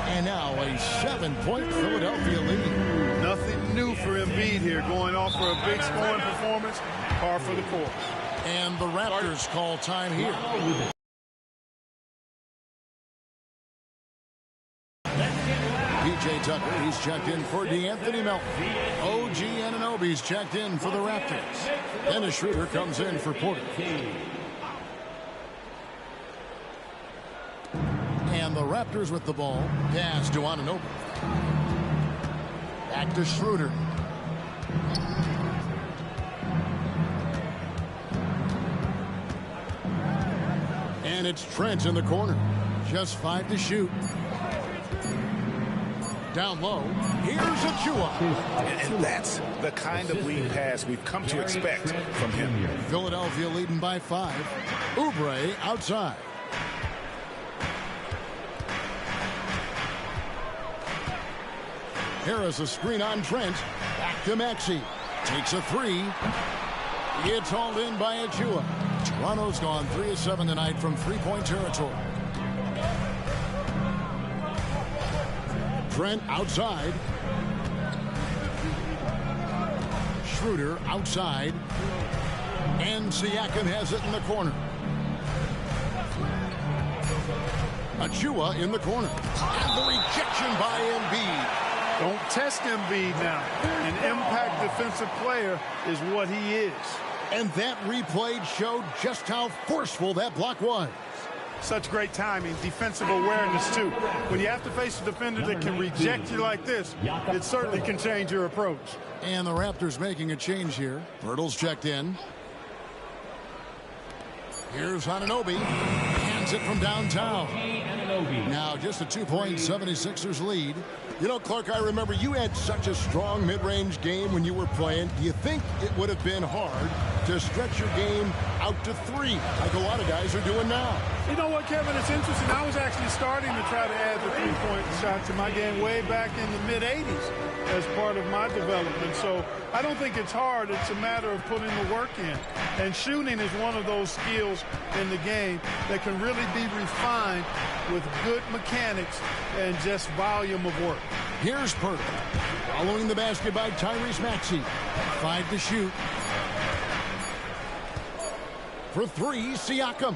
And now a 7-point Philadelphia lead. Nothing new for Embiid here, going off for a big scoring performance, par for the course. And the Raptors call time here. PJ Tucker, he's checked in for DeAnthony Melton. OG Anunoby's checked in for the Raptors. Dennis Schroeder comes in for Porter. And the Raptors with the ball. Pass to Anunoby. Back to Schroeder. And it's Trent in the corner. Just 5 to shoot. Down low. Here's Achua. And that's the kind of lead pass we've come to expect from him. Philadelphia leading by 5. Oubre outside. Harris a screen on Trent. Back to Maxey. Takes a 3. It's hauled in by Achua. Toronto's gone 3 of 7 tonight from 3-point territory. Trent outside. Schroeder outside. And Siakam has it in the corner. Achua in the corner. And the rejection by Embiid. Don't test Embiid now. An impact defensive player is what he is. And that replay showed just how forceful that block was. Such great timing, defensive awareness too. When you have to face a defender that can reject you like this, it certainly can change your approach. And the Raptors making a change here. Pirtle's checked in. Here's Anunoby. Hands it from downtown. Now just a 2-point 76ers lead. You know, Clark, I remember you had such a strong mid-range game when you were playing. Do you think it would have been hard to stretch your game out to 3 like a lot of guys are doing now? You know what, Kevin? It's interesting. I was actually starting to try to add the 3-point shot to my game way back in the mid-'80s as part of my development. So I don't think it's hard. It's a matter of putting the work in. And shooting is one of those skills in the game that can really be refined with good mechanics and just volume of work. Here's Pirtle. Following the basket by Tyrese Maxey. 5 to shoot. For 3, Siakam.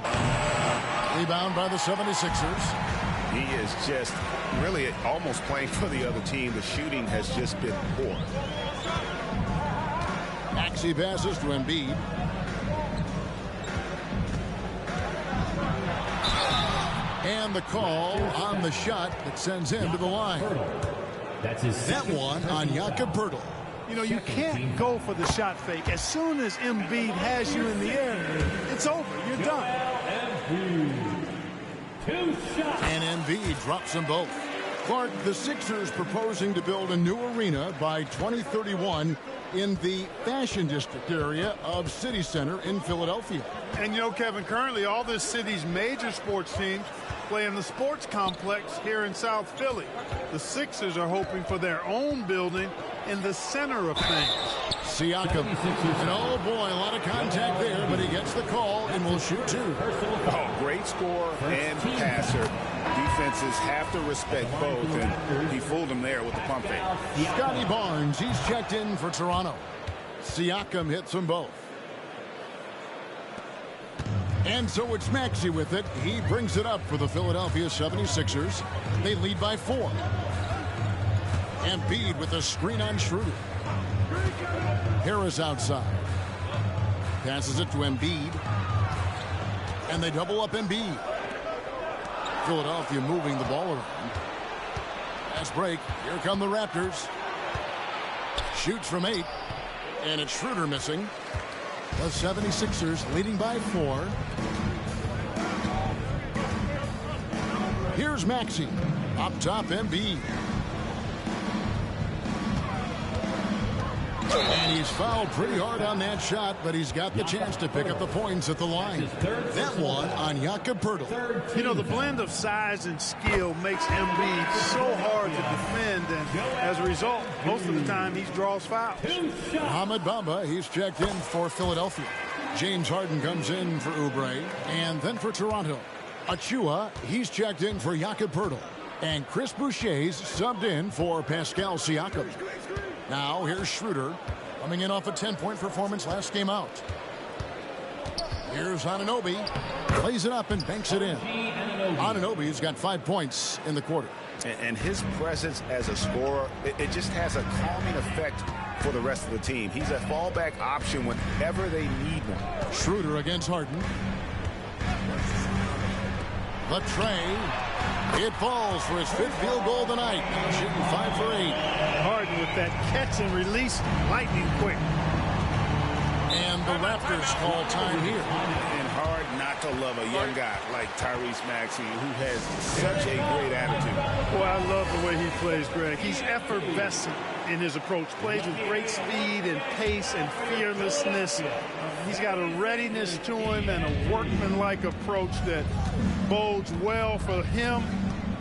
Rebound by the 76ers. He is just really almost playing for the other team. The shooting has just been poor. Maxey passes to Embiid. And the call on the shot that sends him to the line. That one on Jakob Pirtle. You know, you can't go for the shot fake. As soon as Embiid has you in the air, it's over. You're done. And Embiid drops them both. Clark, the Sixers proposing to build a new arena by 2031 in the Fashion District area of City Center in Philadelphia. And you know, Kevin, currently all this city's major sports teams play in the sports complex here in South Philly. The Sixers are hoping for their own building in the center of things. Siakam. And oh boy, a lot of contact there, but he gets the call and will shoot 2. Oh, great scorer and passer. Defenses have to respect both, and he fooled them there with the pump fake. Scotty Barnes, he's checked in for Toronto. Siakam hits them both. And so it's Maxey with it. He brings it up for the Philadelphia 76ers. They lead by 4. Embiid with a screen on Schroeder. Harris outside. Passes it to Embiid. And they double up Embiid. Philadelphia moving the ball around. Fast break. Here come the Raptors. Shoots from 8. And it's Schroeder missing. The 76ers leading by 4. Here's Maxey. Up top, Embiid. And he's fouled pretty hard on that shot, but he's got the chance to pick up the points at the line. That one on Jakob Poeltl. You know, the blend of size and skill makes Embiid so hard to defend, and as a result, most of the time he draws fouls. Mohamed Bamba, he's checked in for Philadelphia. James Harden comes in for Oubre, and then for Toronto. Achua, he's checked in for Jakob Poeltl. And Chris Boucher's subbed in for Pascal Siakam. Now here's Schroeder, coming in off a 10-point performance last game out. Here's Anunoby, plays it up and banks it in. Anunoby's got 5 points in the quarter. And his presence as a scorer, it just has a calming effect for the rest of the team. He's a fallback option whenever they need one. Schroeder against Harden. The tray. It falls for his 5th field goal of the night. Now shooting 5 for 8. Harden with that catch and release, lightning quick. And the Raptors call time here. And hard not to love a young guy like Tyrese Maxey, who has such a great attitude. Boy, I love the way he plays, Greg. He's effervescent in his approach. Plays with great speed and pace and fearlessness. He's got a readiness to him and a workmanlike approach that bodes well for him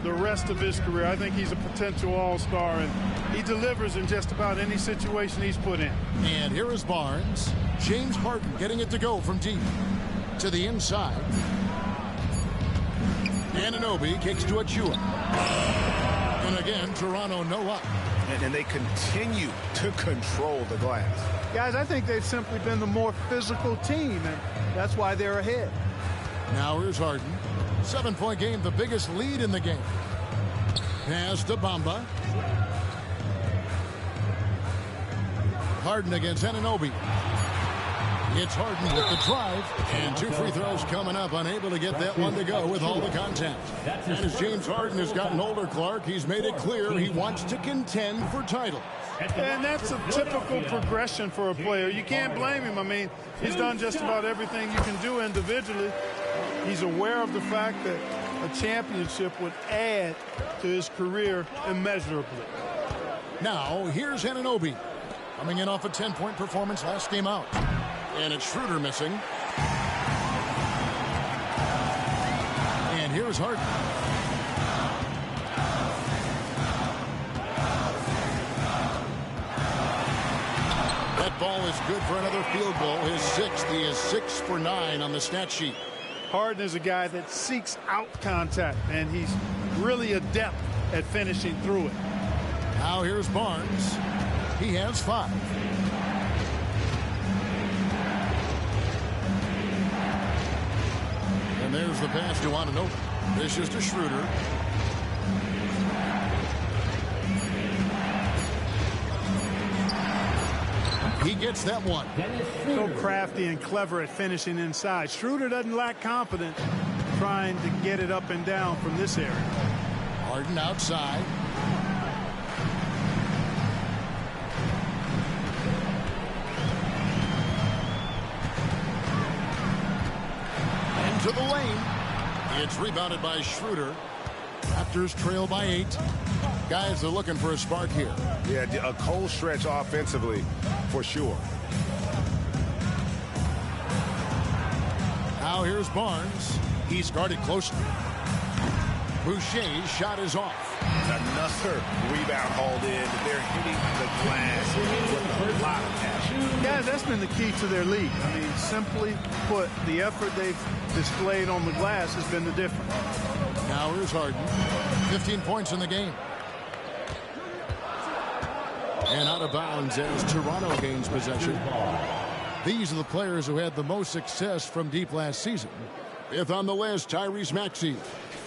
the rest of his career. I think he's a potential all-star, and he delivers in just about any situation he's put in. And here is Barnes. James Harden getting it to go from deep to the inside. Anunoby kicks to Achua. And again, Toronto no up. And they continue to control the glass. Guys, I think they've simply been the more physical team, and that's why they're ahead. Now here's Harden. 7-point game, the biggest lead in the game. Pass to Bamba. Harden against Anunoby. It's Harden with the drive, and 2 free throws coming up, unable to get that one to go with all the contact. And as James Harden has gotten older, Clark, he's made it clear he wants to contend for titles. And that's a typical progression for a player. You can't blame him. I mean, he's done just about everything you can do individually. He's aware of the fact that a championship would add to his career immeasurably. Now, here's Anunoby, coming in off a 10-point performance last game out. And it's Schroeder missing. And here's Harden. That ball is good for another field goal. His 6th. He is 6 for 9 on the stat sheet. Harden is a guy that seeks out contact, and he's really adept at finishing through it. Now here's Barnes. He has 5. And there's the pass to Anunoby. This is to Schroeder. He gets that one. So crafty and clever at finishing inside. Schroeder doesn't lack confidence trying to get it up and down from this area. Harden outside. Into the lane. It's rebounded by Schroeder. Raptors trail by 8. Guys are looking for a spark here. Yeah, a cold stretch offensively for sure. Now here's Barnes. He's guarded closely. Boucher's shot is off. Another rebound hauled in. They're hitting the glass with a lot of passion. Guys, that's been the key to their lead. I mean, simply put, the effort they've displayed on the glass has been the difference. Now here's Harden. 15 points in the game. And out of bounds as Toronto gains possession. These are the players who had the most success from deep last season. 5th on the list, Tyrese Maxey.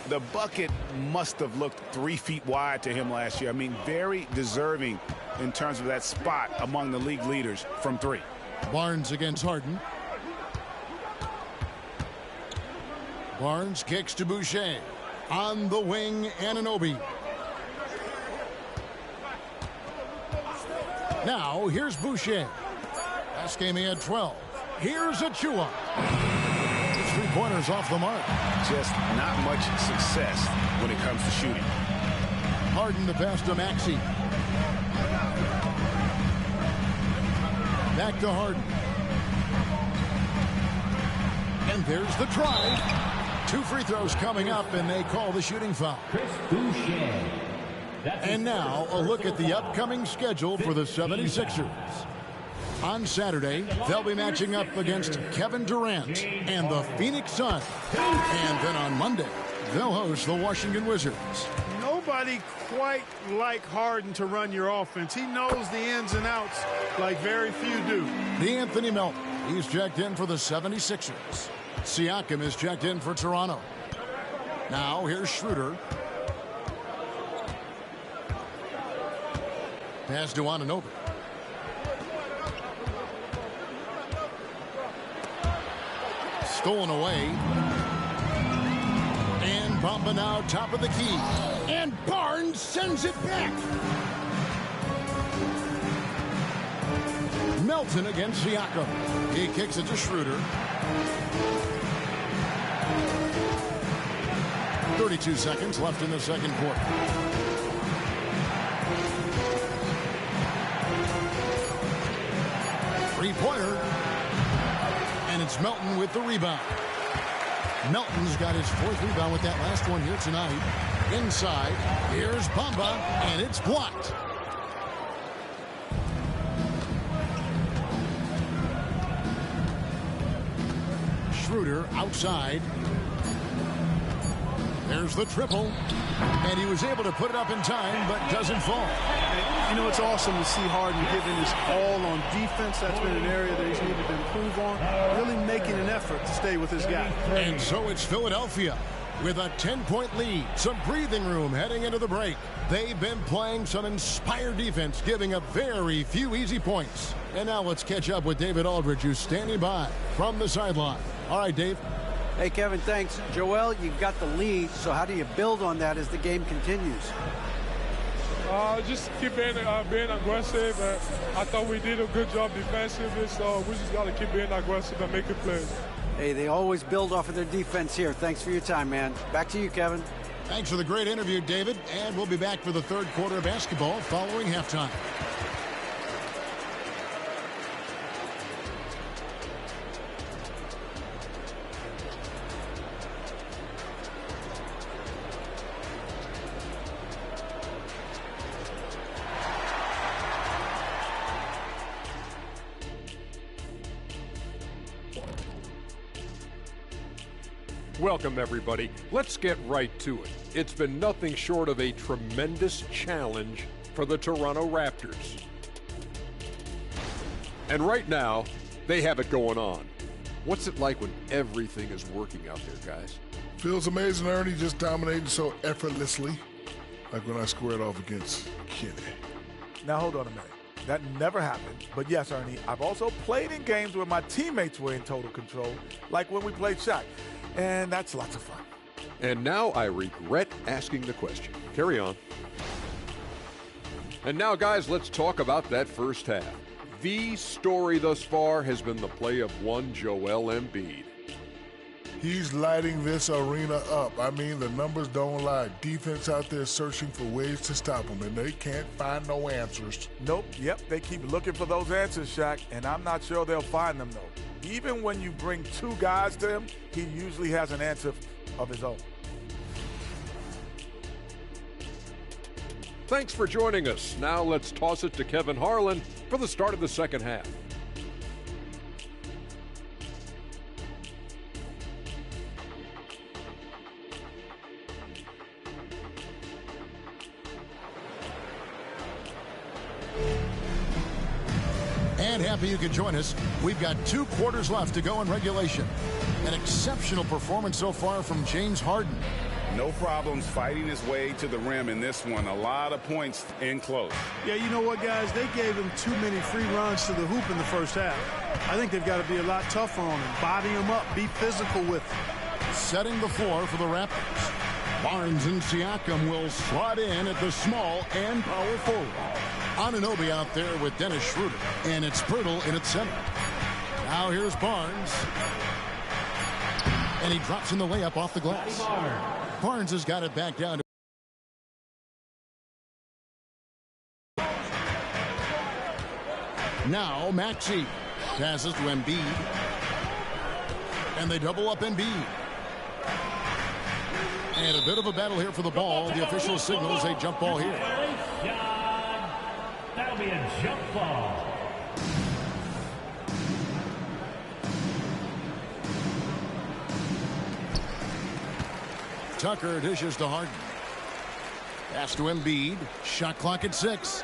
The bucket must have looked 3 feet wide to him last year. I mean, very deserving in terms of that spot among the league leaders from 3. Barnes against Harden. Barnes kicks to Boucher. On the wing, Anunoby. Now, here's Boucher. Last game he had 12. Here's Achua. Three-pointers off the mark. Just not much success when it comes to shooting. Harden the pass to Maxey. Back to Harden. And there's the try. 2 free throws coming up, and they call the shooting foul. And now a look at the upcoming schedule for the 76ers. On Saturday, they'll be matching up against Kevin Durant and the Phoenix Suns. And then on Monday, they'll host the Washington Wizards. Nobody quite like Harden to run your offense. He knows the ins and outs like very few do. The Anthony Melton, he's checked in for the 76ers. Siakam is checked in for Toronto. Now here's Schroeder. Pass to Anunoby. Stolen away. And Bamba now top of the key. And Barnes sends it back. Melton against Siakam. He kicks it to Schroeder. 32 seconds left in the second quarter. Three-pointer. And it's Melton with the rebound. Melton's got his 4th rebound with that last one here tonight. Inside, here's Bamba, and it's blocked. Schroeder outside. There's the triple. And he was able to put it up in time, but doesn't fall. And, you know, it's awesome to see Harden giving his all on defense. That's been an area that he's needed to improve on. Really making an effort to stay with his guy. And so it's Philadelphia with a 10-point lead. Some breathing room heading into the break. They've been playing some inspired defense, giving up very few easy points. And now let's catch up with David Aldridge, who's standing by from the sideline. All right, Dave. Hey, Kevin, thanks. Joel, you've got the lead, so how do you build on that as the game continues? Just keep being aggressive. I thought we did a good job defensively, so we just got to keep being aggressive and making plays. Hey, they always build off of their defense here. Thanks for your time, man. Back to you, Kevin. Thanks for the great interview, David. And we'll be back for the third quarter of basketball following halftime. Welcome, everybody. Let's get right to it. It's been nothing short of a tremendous challenge for the Toronto Raptors. And right now, they have it going on. What's it like when everything is working out there, guys? Feels amazing, Ernie, just dominating so effortlessly. Like when I squared off against Kenny. Now, hold on a minute. That never happened. But yes, Ernie, I've also played in games where my teammates were in total control, like when we played Shaq. And that's lots of fun. And now I regret asking the question. Carry on. And now, guys, let's talk about that first half. The story thus far has been the play of one Joel Embiid. He's lighting this arena up. I mean, the numbers don't lie. Defense out there searching for ways to stop him, and they can't find no answers. Nope. Yep, they keep looking for those answers, Shaq, and I'm not sure they'll find them, though. Even when you bring 2 guys to him, he usually has an answer of his own. Thanks for joining us. Now let's toss it to Kevin Harlan for the start of the second half. And happy you could join us. We've got 2 quarters left to go in regulation. An exceptional performance so far from James Harden. No problems fighting his way to the rim in this one. A lot of points in close. Yeah, you know what, guys? They gave him too many free runs to the hoop in the first half. I think they've got to be a lot tougher on him. Body him up. Be physical with him. Setting the floor for the Raptors. Barnes and Siakam will slot in at the small and power forward. Anunoby out there with Dennis Schroeder. And it's Pirtle in at center. Now here's Barnes. And he drops in the layup off the glass. Barnes has got it back down to now Maxey passes to Embiid. And they double up Embiid. And a bit of a battle here for the ball. The official signals a jump ball here. That'll be a jump ball. Tucker dishes to Harden. Pass to Embiid. Shot clock at 6.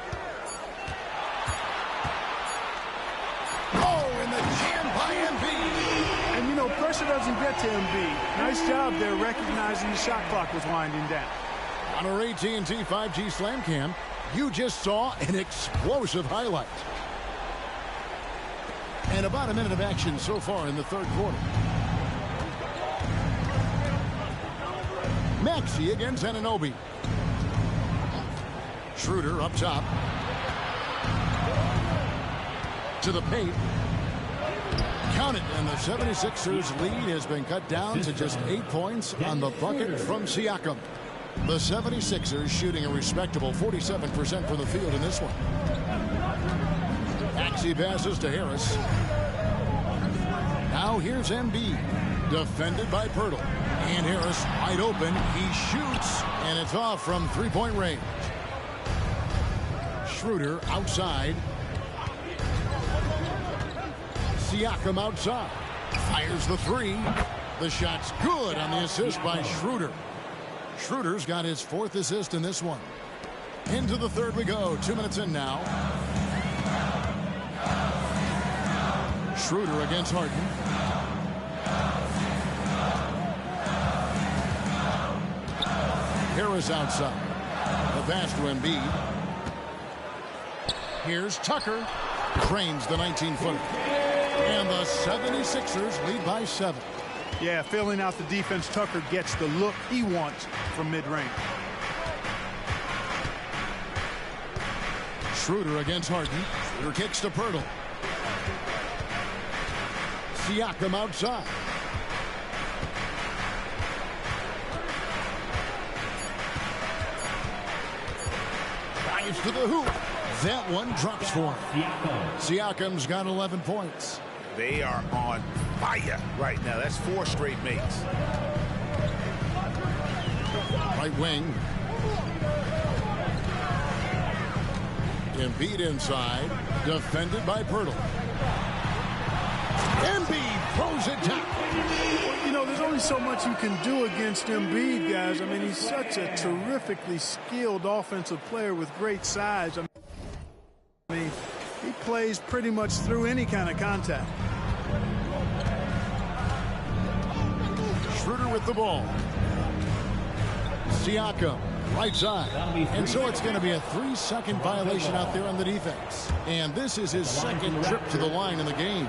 Oh, and the jam by Embiid. And, you know, pressure doesn't get to Embiid. Nice job there recognizing the shot clock was winding down. On our AT&T 5G Slam Cam, you just saw an explosive highlight. And about a minute of action so far in the third quarter. Maxey against Anunoby. Schroeder up top. To the paint. Count it, and the 76ers lead has been cut down to just 8 points on the bucket from Siakam. The 76ers shooting a respectable 47% from the field in this one. Maxey passes to Harris. Now here's Embiid. Defended by Pirtle. And Harris wide open. He shoots, and it's off from three-point range. Schroeder outside. Siakam outside. Fires the three. The shot's good on the assist by Schroeder. Schroeder's got his 4th assist in this one. Into the third we go. 2 minutes in now. Schroeder against Harden. Harris outside. The pass to Embiid. Here's Tucker. Cranes the 19-footer. And the 76ers lead by 7. Yeah, filling out the defense, Tucker gets the look he wants from mid-range. Schroeder against Harden. Schroeder kicks to Pirtle. Siakam outside. Drives to the hoop. That one drops for him. Siakam's got 11 points. They are on fire right now. That's 4 straight makes. Right wing. Embiid inside. Defended by Pirtle. Embiid throws it down. You know, there's only so much you can do against Embiid, guys. I mean, he's such a terrifically skilled offensive player with great size. I mean, he plays pretty much through any kind of contact. Schroeder with the ball. Siakam, right side. And so it's going to be a 3-second violation out there on the defense. And this is his 2nd trip to the line in the game.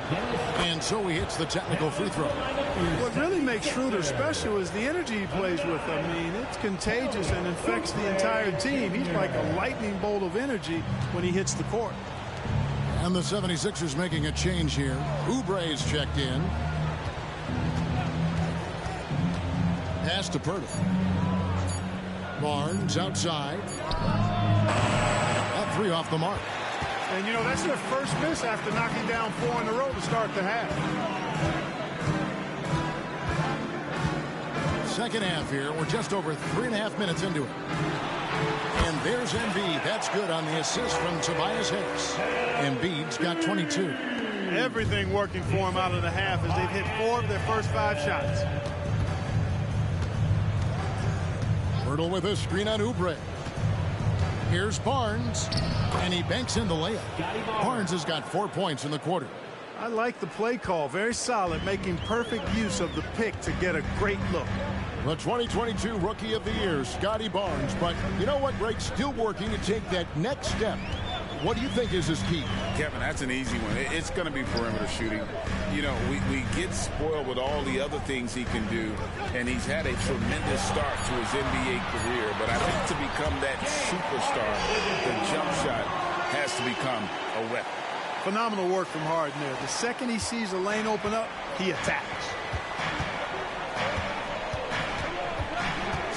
And so he hits the technical free throw. What really makes Schroeder special is the energy he plays with. I mean, it's contagious and infects the entire team. He's like a lightning bolt of energy when he hits the court. And the 76ers making a change here. Oubre's checked in. Pass to Pirtle. Barnes outside. That 3 off the mark. And, you know, that's their first miss after knocking down 4 in a row to start the half. Second half here. We're just over 3.5 minutes into it. And there's Embiid. That's good on the assist from Tobias Harris. Embiid's got 22. Everything working for him out of the half as they've hit 4 of their first 5 shots. Pirtle with a screen on Oubre. Here's Barnes. And he banks in the layup. Barnes has got 4 points in the quarter. I like the play call. Very solid, making perfect use of the pick to get a great look. The 2022 Rookie of the Year, Scotty Barnes. But you know what, Greg? Still working to take that next step. What do you think is his key? Kevin, that's an easy one. It's going to be perimeter shooting. You know, we get spoiled with all the other things he can do, and he's had a tremendous start to his NBA career. But I think to become that superstar, the jump shot has to become a weapon. Phenomenal work from Harden there. The second he sees a lane open up, he attacks.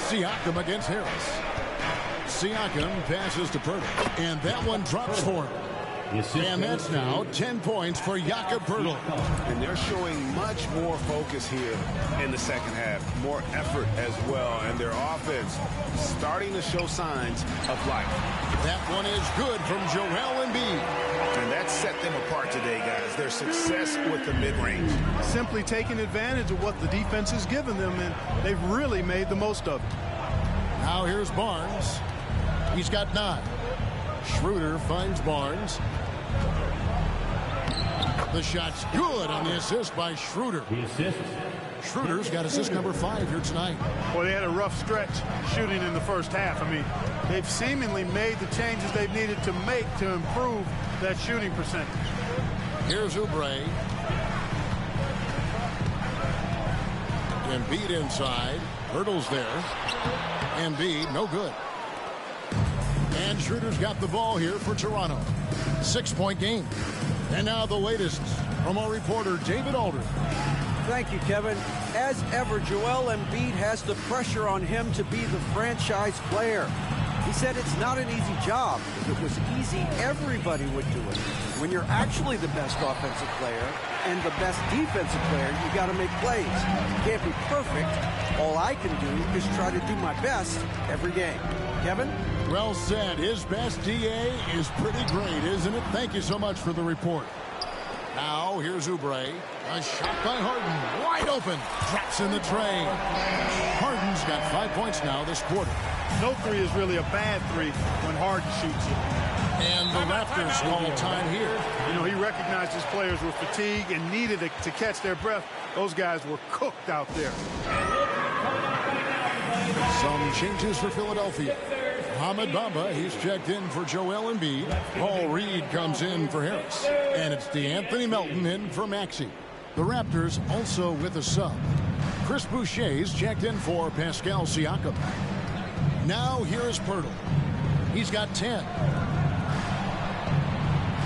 Siakam against Harris. Siakam passes to Poeltl, and that one drops for him. And that's now 10 points for Jakob Poeltl. And they're showing much more focus here in the second half. More effort as well. And their offense starting to show signs of life. That one is good from Joel Embiid. And that set them apart today, guys. Their success with the mid-range. Simply taking advantage of what the defense has given them, and they've really made the most of it. Now here's Barnes. He's got 9. Schroeder finds Barnes. The shot's good on the assist by Schroeder. The assist. Schroeder's got assist number 5 here tonight. Well, they had a rough stretch shooting in the first half. I mean, they've seemingly made the changes they've needed to make to improve that shooting percentage. Here's Oubre. Embiid inside. Poeltl's there. Embiid, no good. And Schroeder's got the ball here for Toronto. 6-point game. And now the latest from our reporter, David Aldridge. Thank you, Kevin. As ever, Joel Embiid has the pressure on him to be the franchise player. He said it's not an easy job. If it was easy, everybody would do it. When you're actually the best offensive player and the best defensive player, you got to make plays. You can't be perfect. All I can do is try to do my best every game. Kevin? Well said. His best DA is pretty great, isn't it? Thank you so much for the report. Now, here's Oubre. A shot by Harden. Wide open. Drops in the tray. Harden's got 5 points now this quarter. No three is really a bad three when Harden shoots it. And the Raptors call time here. You know, he recognized his players were fatigued and needed to catch their breath. Those guys were cooked out there. Some changes for Philadelphia. Mohamed Bamba, he's checked in for Joel Embiid. Paul Reed comes in for Harris. And it's DeAnthony Melton in for Maxey. The Raptors also with a sub. Chris Boucher's checked in for Pascal Siakam. Now here is Poeltl. He's got 10.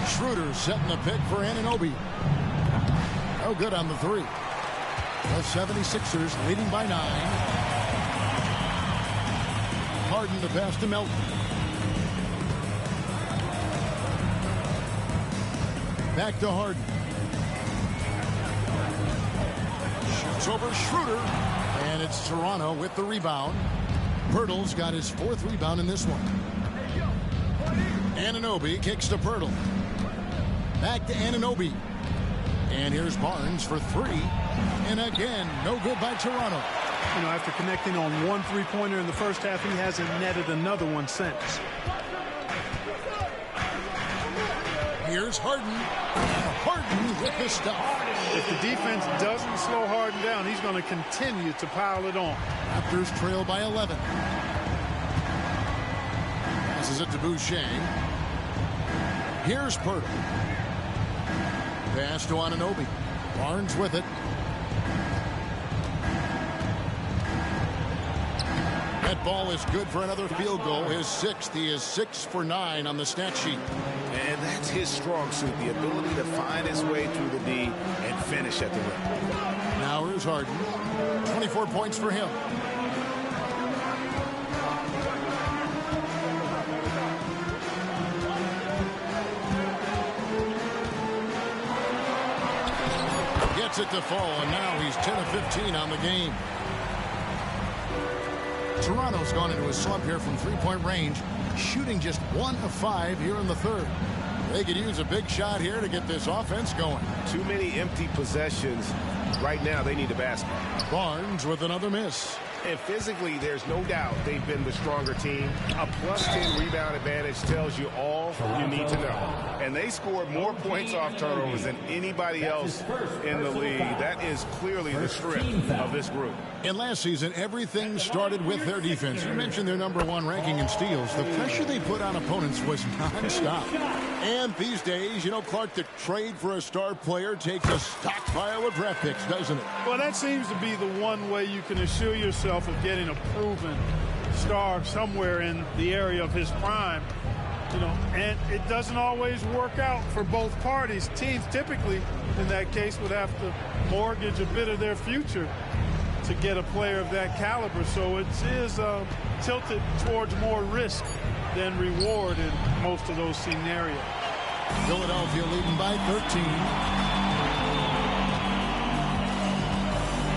Schroeder setting the pick for Anunoby. No good on the 3. The 76ers leading by 9. Harden the pass to Melton. Back to Harden. Shoots over Schroeder. And it's Toronto with the rebound. Poeltl's got his 4th rebound in this one. Anunoby kicks to Poeltl. Back to Anunoby. And here's Barnes for 3. And again, no good by Toronto. You know, after connecting on 1 3-pointer in the first half, he hasn't netted another one since. Here's Harden. And Harden with the stuff. If the defense doesn't slow Harden down, he's going to continue to pile it on. Raptors trail by 11. Passes it to Boucher. Here's Poeltl. Pass to Anunoby. Barnes with it. That ball is good for another field goal. His 6th. He is 6 for 9 on the stat sheet. And that's his strong suit, the ability to find his way through the D and finish at the rim. Now here's Harden. 24 points for him. Gets it to fall, and now he's 10 of 15 on the game. Toronto's gone into a slump here from 3-point range, shooting just 1 of 5 here in the 3rd. They could use a big shot here to get this offense going. Too many empty possessions. Right now, they need a basket. Barnes with another miss. And physically, there's no doubt they've been the stronger team. A +10 rebound advantage tells you all you need to know. And they scored more points off turnovers than anybody else in the league. That is clearly the strength of this group. And last season, everything started with their defense. You mentioned their #1 ranking in steals. The pressure they put on opponents was nonstop. And these days, you know, Clark, the trade for a star player takes a stockpile of draft picks, doesn't it? Well, that seems to be the one way you can assure yourself of getting a proven star somewhere in the area of his prime. You know, and it doesn't always work out for both parties. Teams typically, in that case, would have to mortgage a bit of their future to get a player of that caliber. So it is tilted towards more risk than reward in most of those scenarios. Philadelphia leading by 13.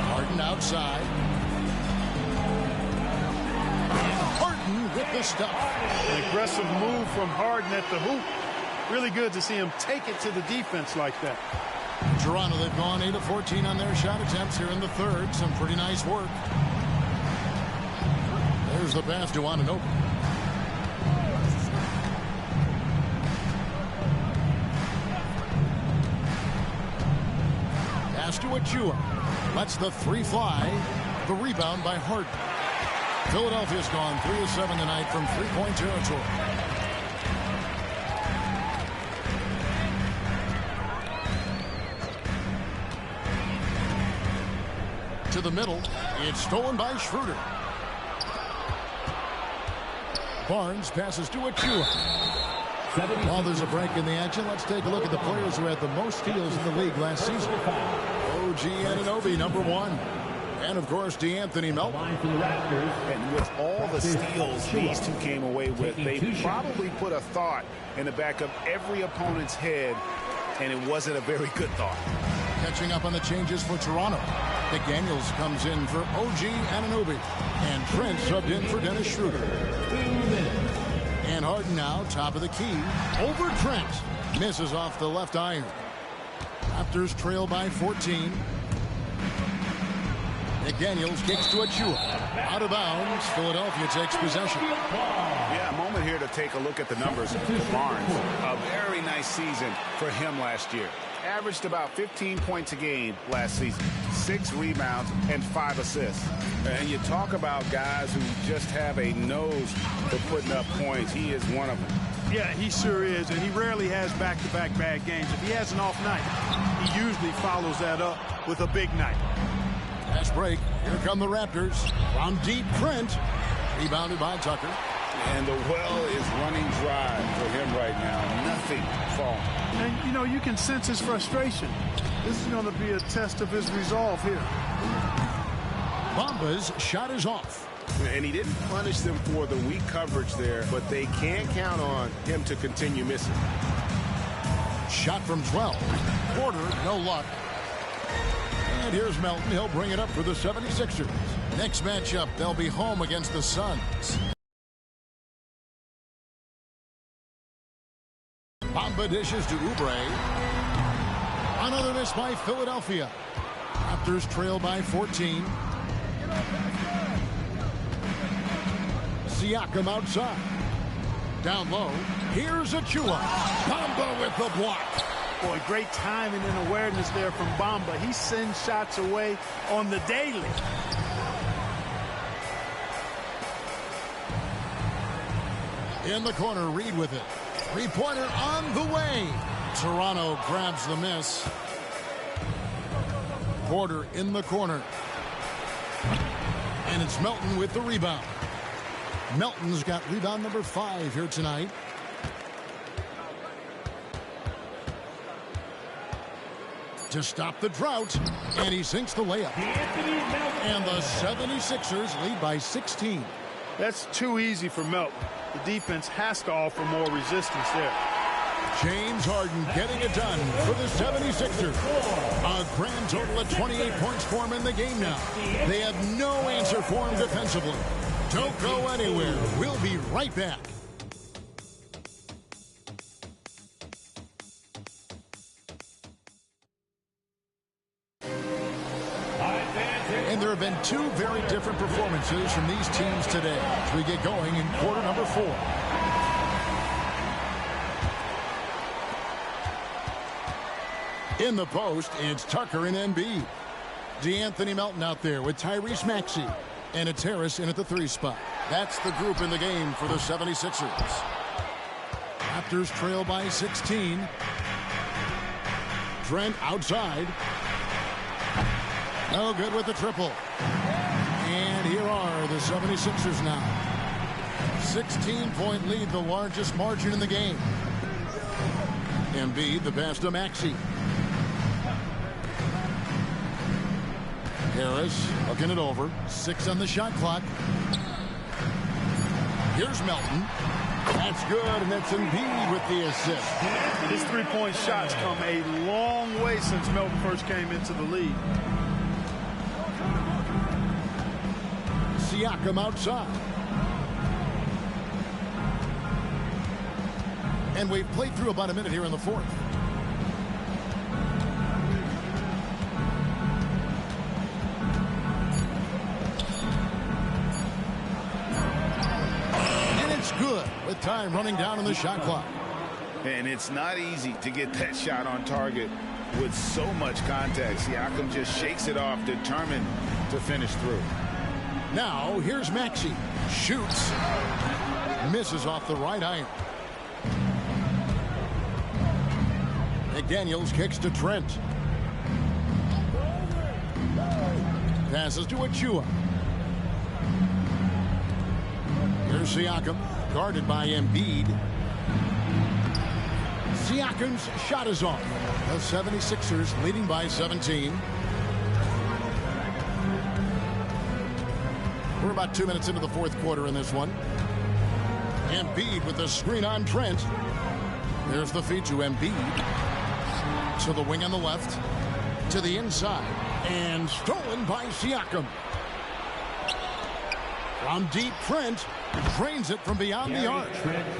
Harden outside. And Harden with the stuff. An aggressive move from Harden at the hoop. Really good to see him take it to the defense like that. Toronto, they've gone 8 of 14 on their shot attempts here in the third. Some pretty nice work. There's the pass to Anunoby. Pass to Achua. Lets the three fly. The rebound by Harden. Philadelphia's gone 3 of 7 tonight from three-point territory. To the middle. It's stolen by Schroeder. Barnes passes to Achua. While there's a break in the action, let's take a look at the players who had the most steals in the league last season. OG Anunoby, number 1. And, of course, DeAnthony Melton. And with all the steals these two came away with, they probably put a thought in the back of every opponent's head, and it wasn't a very good thought. Catching up on the changes for Toronto. McDaniels comes in for OG Anunoby. And Trent subbed in for Dennis Schroeder. And Harden now, top of the key. Over Trent. Misses off the left iron. Raptors trail by 14. McDaniels kicks to Achua. Out of bounds. Philadelphia takes possession. Yeah, a moment here to take a look at the numbers for Barnes. A very nice season for him last year. Averaged about 15 points a game last season. 6 rebounds and 5 assists. And you talk about guys who just have a nose for putting up points. He is one of them. Yeah, he sure is, and he rarely has back-to-back bad games. If he has an off night, he usually follows that up with a big night. Fast break. Here come the Raptors. From deep, Trent. Rebounded by Tucker. And the well is running dry for him right now. Nothing falling. And, you know, you can sense his frustration. This is going to be a test of his resolve here. Bamba's shot is off. And he didn't punish them for the weak coverage there, but they can't count on him to continue missing. Shot from 12. Porter, no luck. And here's Melton. He'll bring it up for the 76ers. Next matchup, they'll be home against the Suns. Bamba dishes to Oubre. Another miss by Philadelphia. Raptors trail by 14. Siakam outside. Down low. Here's Achua. Bamba with the block. Boy, great timing and awareness there from Bamba. He sends shots away on the daily. In the corner, Reed with it. Three-pointer on the way. Toronto grabs the miss. Porter in the corner. And it's Melton with the rebound. Melton's got rebound number 5 here tonight. To stop the drought, and he sinks the layup. And the 76ers lead by 16. That's too easy for Melton. The defense has to offer more resistance there. James Harden getting it done for the 76ers. A grand total of 28 points for him in the game now. They have no answer for him defensively. Don't go anywhere. We'll be right back. And there have been 2 very different performances from these teams today as we get going in quarter number 4. In the post, it's Tucker and Embiid. DeAnthony Melton out there with Tyrese Maxey. And it's Harris in at the 3 spot. That's the group in the game for the 76ers. Raptors trail by 16. Trent outside. No good with the triple. And here are the 76ers now. 16-point lead, the largest margin in the game. Embiid, the pass to Maxey. Harris looking it over. 6 on the shot clock. Here's Melton. That's good, and that's Embiid with the assist. His three-point shots come a long way since Melton first came into the league. Siakam outside. And we've played through about a minute here in the fourth. And it's good with time running down on the shot clock. And it's not easy to get that shot on target with so much contact. Siakam just shakes it off, determined to finish through. Now, here's Maxey. Shoots. Misses off the right iron. McDaniels kicks to Trent. Passes to Achua. Here's Siakam, guarded by Embiid. Siakam's shot is off. The 76ers leading by 17. We're about 2 minutes into the fourth quarter in this one. Embiid with the screen on Trent. There's the feed to Embiid. To the wing on the left. To the inside. And stolen by Siakam. From deep, Trent drains it from beyond the arc.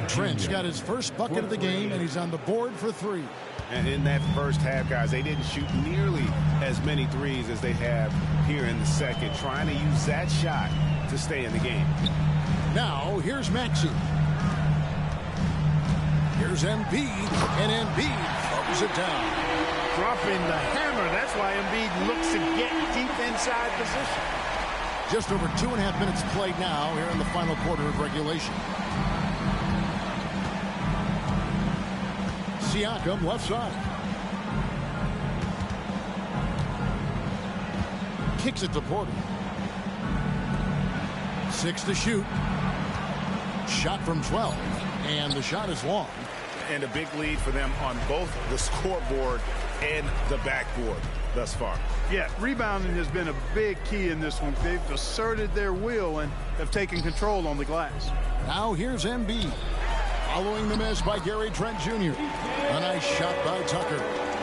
Trent's got his first bucket of the game, and he's on the board for 3. And in that first half, guys, they didn't shoot nearly as many threes as they have here in the second, trying to use that shot to stay in the game. Now, here's Maxey. Here's Embiid, and Embiid throws it down. Dropping the hammer. That's why Embiid looks to get deep inside position. Just over 2.5 minutes played now here in the final quarter of regulation. Siakam left side. Kicks it to Porter. 6 to shoot. Shot from 12. And the shot is long. And a big lead for them on both the scoreboard and the backboard thus far. Yeah, rebounding has been a big key in this one. They've asserted their will and have taken control on the glass. Now here's Embiid. Following the miss by Gary Trent Jr. A nice shot by Tucker.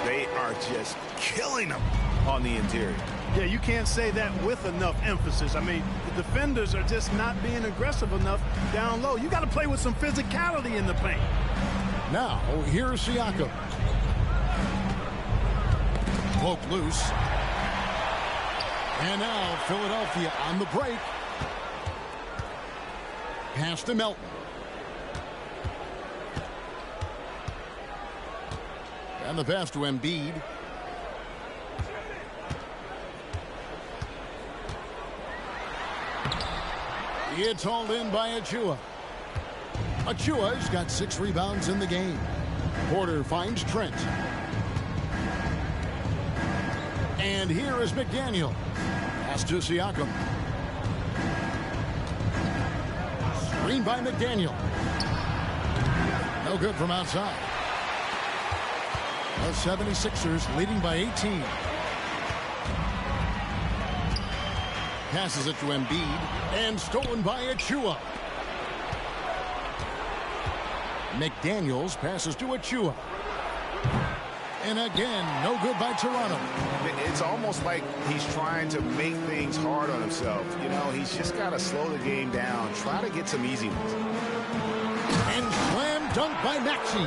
They are just killing them on the interior. Yeah, you can't say that with enough emphasis. I mean, the defenders are just not being aggressive enough down low. You got to play with some physicality in the paint. Now, here's Siakam. Poke loose. And now Philadelphia on the break. Pass to Melton. And the pass to Embiid. It's hauled in by Achua. Achua's got 6 rebounds in the game. Porter finds Trent. And here is McDaniel. Pass to Siakam. Screen by McDaniel. No good from outside. The 76ers leading by 18. Passes it to Embiid. And stolen by Achua. McDaniels passes to Achua. And again, no good by Toronto. It's almost like he's trying to make things hard on himself. You know, he's just got to slow the game down, try to get some easy ones. And slam dunk by Maxey.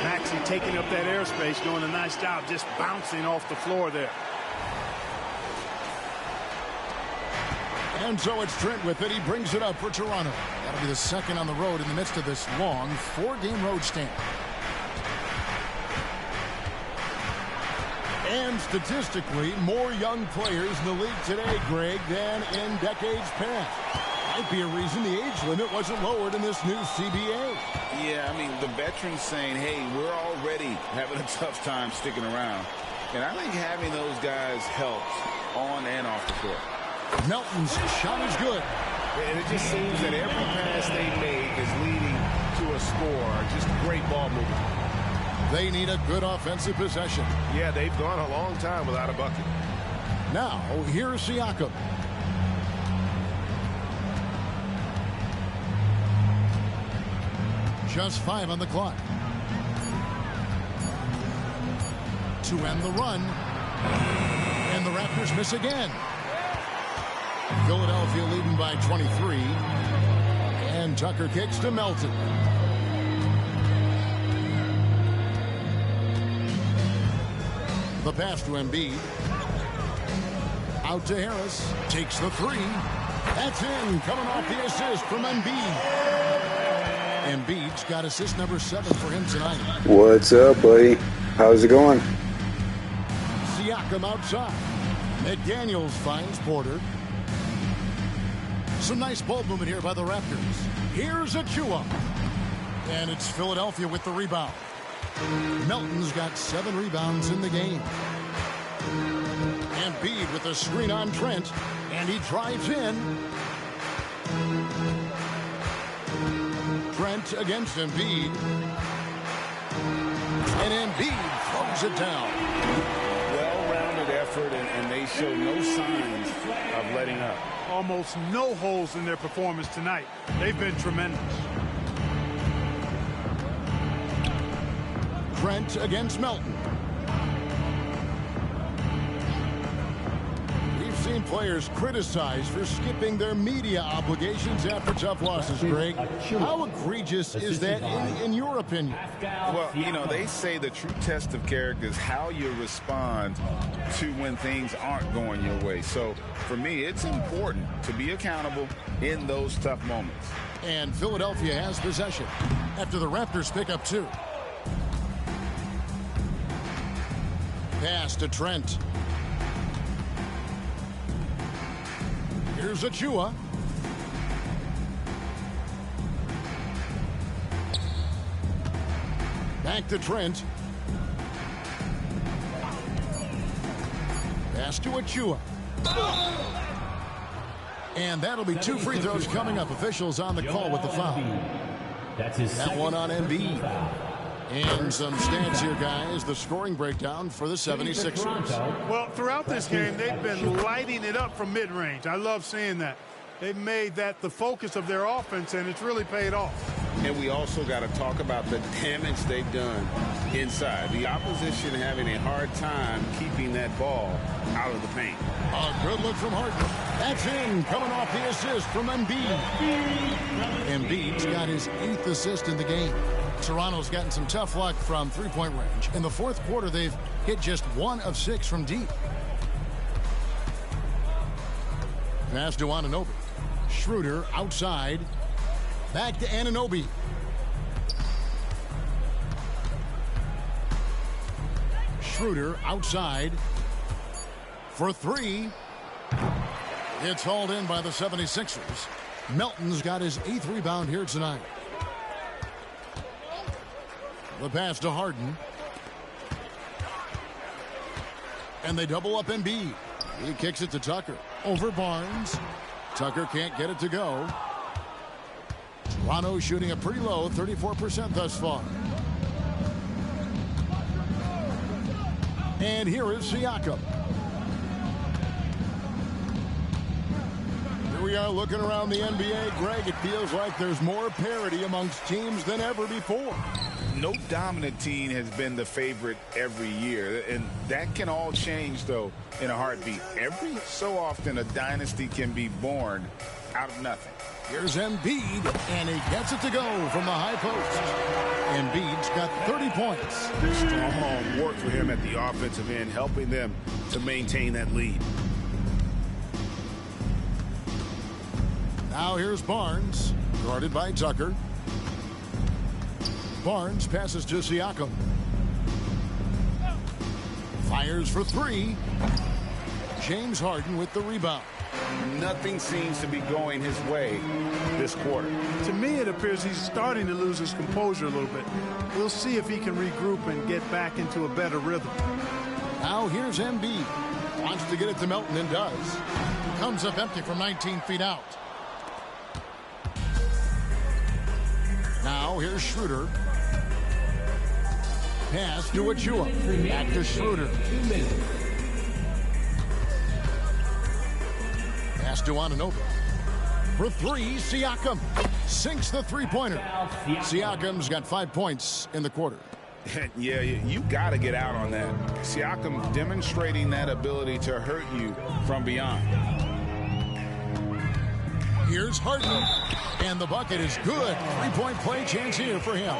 Maxey taking up that airspace, doing a nice job just bouncing off the floor there. And so it's Trent with it. He brings it up for Toronto. That'll be the second on the road in the midst of this long 4-game road stand. And statistically, more young players in the league today, Greg, than in decades past. Might be a reason the age limit wasn't lowered in this new CBA. Yeah, I mean, the veterans saying, hey, we're already having a tough time sticking around. And I think having those guys helps on and off the court. Melton's shot is good. And it just seems that every pass they make is leading to a score. Just great ball movement. They need a good offensive possession. Yeah, they've gone a long time without a bucket. Now, here's Siakam. Just 5 on the clock. To end the run. And the Raptors miss again. Philadelphia leading by 23. And Tucker kicks to Melton. The pass to Embiid. Out to Harris. Takes the 3. That's in. Coming off the assist from Embiid. Embiid's got assist number 7 for him tonight. What's up, buddy? How's it going? Siakam outside. McDaniels finds Porter. Some nice ball movement here by the Raptors. Here's Achua. And it's Philadelphia with the rebound. Melton's got 7 rebounds in the game. Embiid with a screen on Trent. And he drives in. Trent against Embiid. And Embiid throws it down. Well-rounded effort, and they show no signs of letting up. Almost no holes in their performance tonight. They've been tremendous. Trent against Melton. We've seen players criticized for skipping their media obligations after tough losses, Greg. How egregious is that in your opinion? Well, you know, they say the true test of character is how you respond to when things aren't going your way. So, for me, it's important to be accountable in those tough moments. And Philadelphia has possession after the Raptors pick up 2. Pass to Trent. Here's Achua. Back to Trent. Pass to Achua. And that'll be 2 free throws coming up. Officials on the call with the foul. That one on Embiid. And some stats here, guys. The scoring breakdown for the 76ers. Well, throughout this game, they've been lighting it up from mid-range. I love seeing that. They've made that the focus of their offense, and it's really paid off. And we also got to talk about the damage they've done inside. The opposition having a hard time keeping that ball out of the paint. A good look from Harden. That's in. Coming off the assist from Embiid. Embiid's got his 8th assist in the game. Toronto's gotten some tough luck from three-point range. In the 4th quarter, they've hit just 1 of 6 from deep. Pass to Anunoby. Schroeder outside. Back to Anunoby. Schroeder outside for 3. It's hauled in by the 76ers. Melton's got his 8th rebound here tonight. The pass to Harden. And they double up Embiid. He kicks it to Tucker. Over Barnes. Tucker can't get it to go. Toronto shooting a pretty low 34% thus far. And here is Siakam. Here we are looking around the NBA. Greg, it feels like there's more parity amongst teams than ever before. No dominant team has been the favorite every year, and that can all change, though, in a heartbeat. Every so often, a dynasty can be born out of nothing. Here's Embiid, and he gets it to go from the high post. Embiid's got 30 points. Strong work for him at the offensive end, helping them to maintain that lead. Now here's Barnes, guarded by Tucker. Barnes passes to Siakam. Fires for 3. James Harden with the rebound. Nothing seems to be going his way this quarter. To me, it appears he's starting to lose his composure a little bit. We'll see if he can regroup and get back into a better rhythm. Now here's Embiid. Wants to get it to Melton and does. Comes up empty from 19 feet out. Now here's Schroeder. Pass to Achua. Back to Schroeder. Pass to Anunoby. For three, Siakam sinks the three-pointer. Siakam's got 5 points in the quarter. Yeah, you got to get out on that. Siakam demonstrating that ability to hurt you from beyond. Here's Harden, and the bucket is good. Three-point play chance here for him.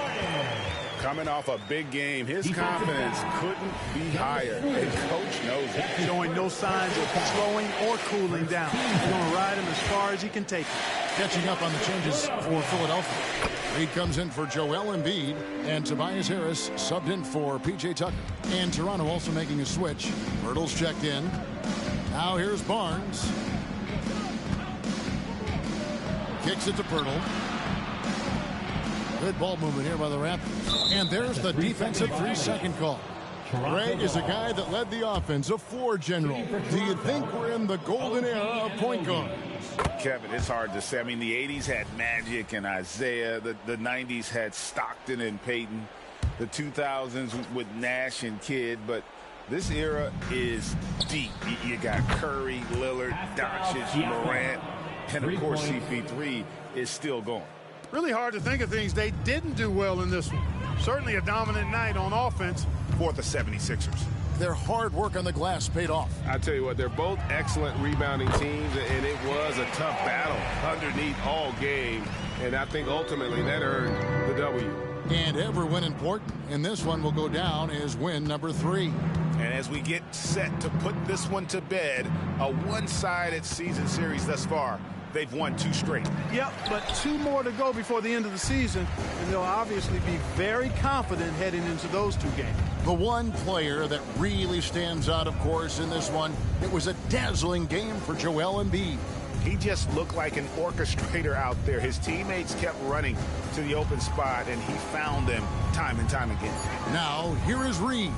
Coming off a big game, his confidence couldn't be higher, and coach knows it. Showing no signs of slowing or cooling down. He's going to ride him as far as he can take him. Catching up on the changes for Philadelphia. Reed comes in for Joel Embiid, and Tobias Harris subbed in for P.J. Tucker. And Toronto also making a switch. Myrtle's checked in. Now here's Barnes. Kicks it to Pirtle. Good ball movement here by the Raptors. And there's the defensive 3-second call. Greg is a guy that led the offense, a floor general. Do you think we're in the golden era of point guard? Kevin, it's hard to say. I mean, the 80s had Magic and Isaiah. The 90s had Stockton and Peyton. The 2000s with Nash and Kidd. But this era is deep. You got Curry, Lillard, Doncic, Morant, and, of course, CP3 is still going. Really hard to think of things they didn't do well in this one. Certainly a dominant night on offense. For the 76ers. Their hard work on the glass paid off. I tell you what, they're both excellent rebounding teams, and it was a tough battle underneath all game. And I think ultimately that earned the W. And every win important, and this one will go down as win number 3. And as we get set to put this one to bed, a one-sided season series thus far. They've won 2 straight. Yep, but 2 more to go before the end of the season, and they'll obviously be very confident heading into those 2 games. The one player that really stands out, of course, in this one, it was a dazzling game for Joel Embiid. He just looked like an orchestrator out there. His teammates kept running to the open spot, and he found them time and time again. Now, here is Reed.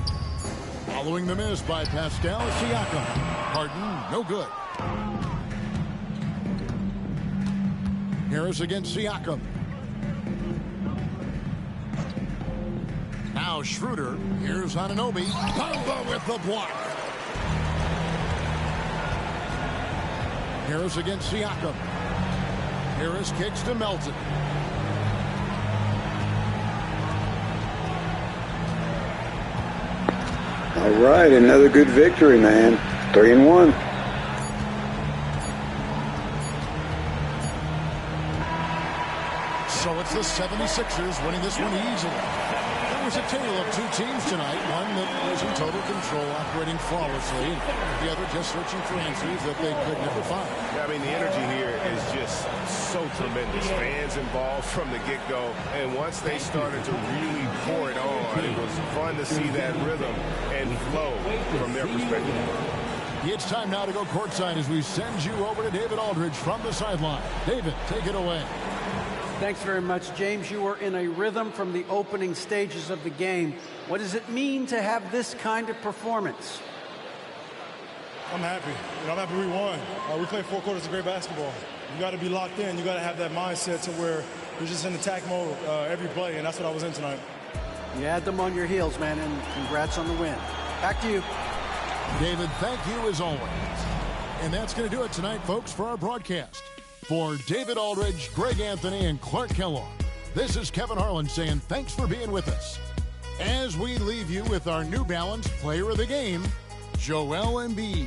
Following the miss by Pascal Siakam. Harden, no good. Harris against Siakam. Now Schroeder. Here's Anunoby. Bamba with the block. Harris against Siakam. Harris kicks to Melton. All right, another good victory, man. 3-1. So it's the 76ers winning this one easily. It was a tale of 2 teams tonight. One that was in total control, operating flawlessly. The other just searching for answers that they could never find. I mean, the energy here is just so tremendous. Fans involved from the get-go. And once they started to really pour it on, it was fun to see that rhythm and flow from their perspective. It's time now to go courtside as we send you over to David Aldridge from the sideline. David, take it away. Thanks very much, James. You were in a rhythm from the opening stages of the game. What does it mean to have this kind of performance? I'm happy. I'm happy we won. We played 4 quarters of great basketball. You got to be locked in. You got to have that mindset to where you're just in attack mode every play, and that's what I was in tonight. You had them on your heels, man, and congrats on the win. Back to you. David, thank you as always. And that's going to do it tonight, folks, for our broadcast. For David Aldridge, Greg Anthony, and Clark Kellogg, this is Kevin Harlan saying thanks for being with us. As we leave you with our New Balance Player of the Game, Joel Embiid.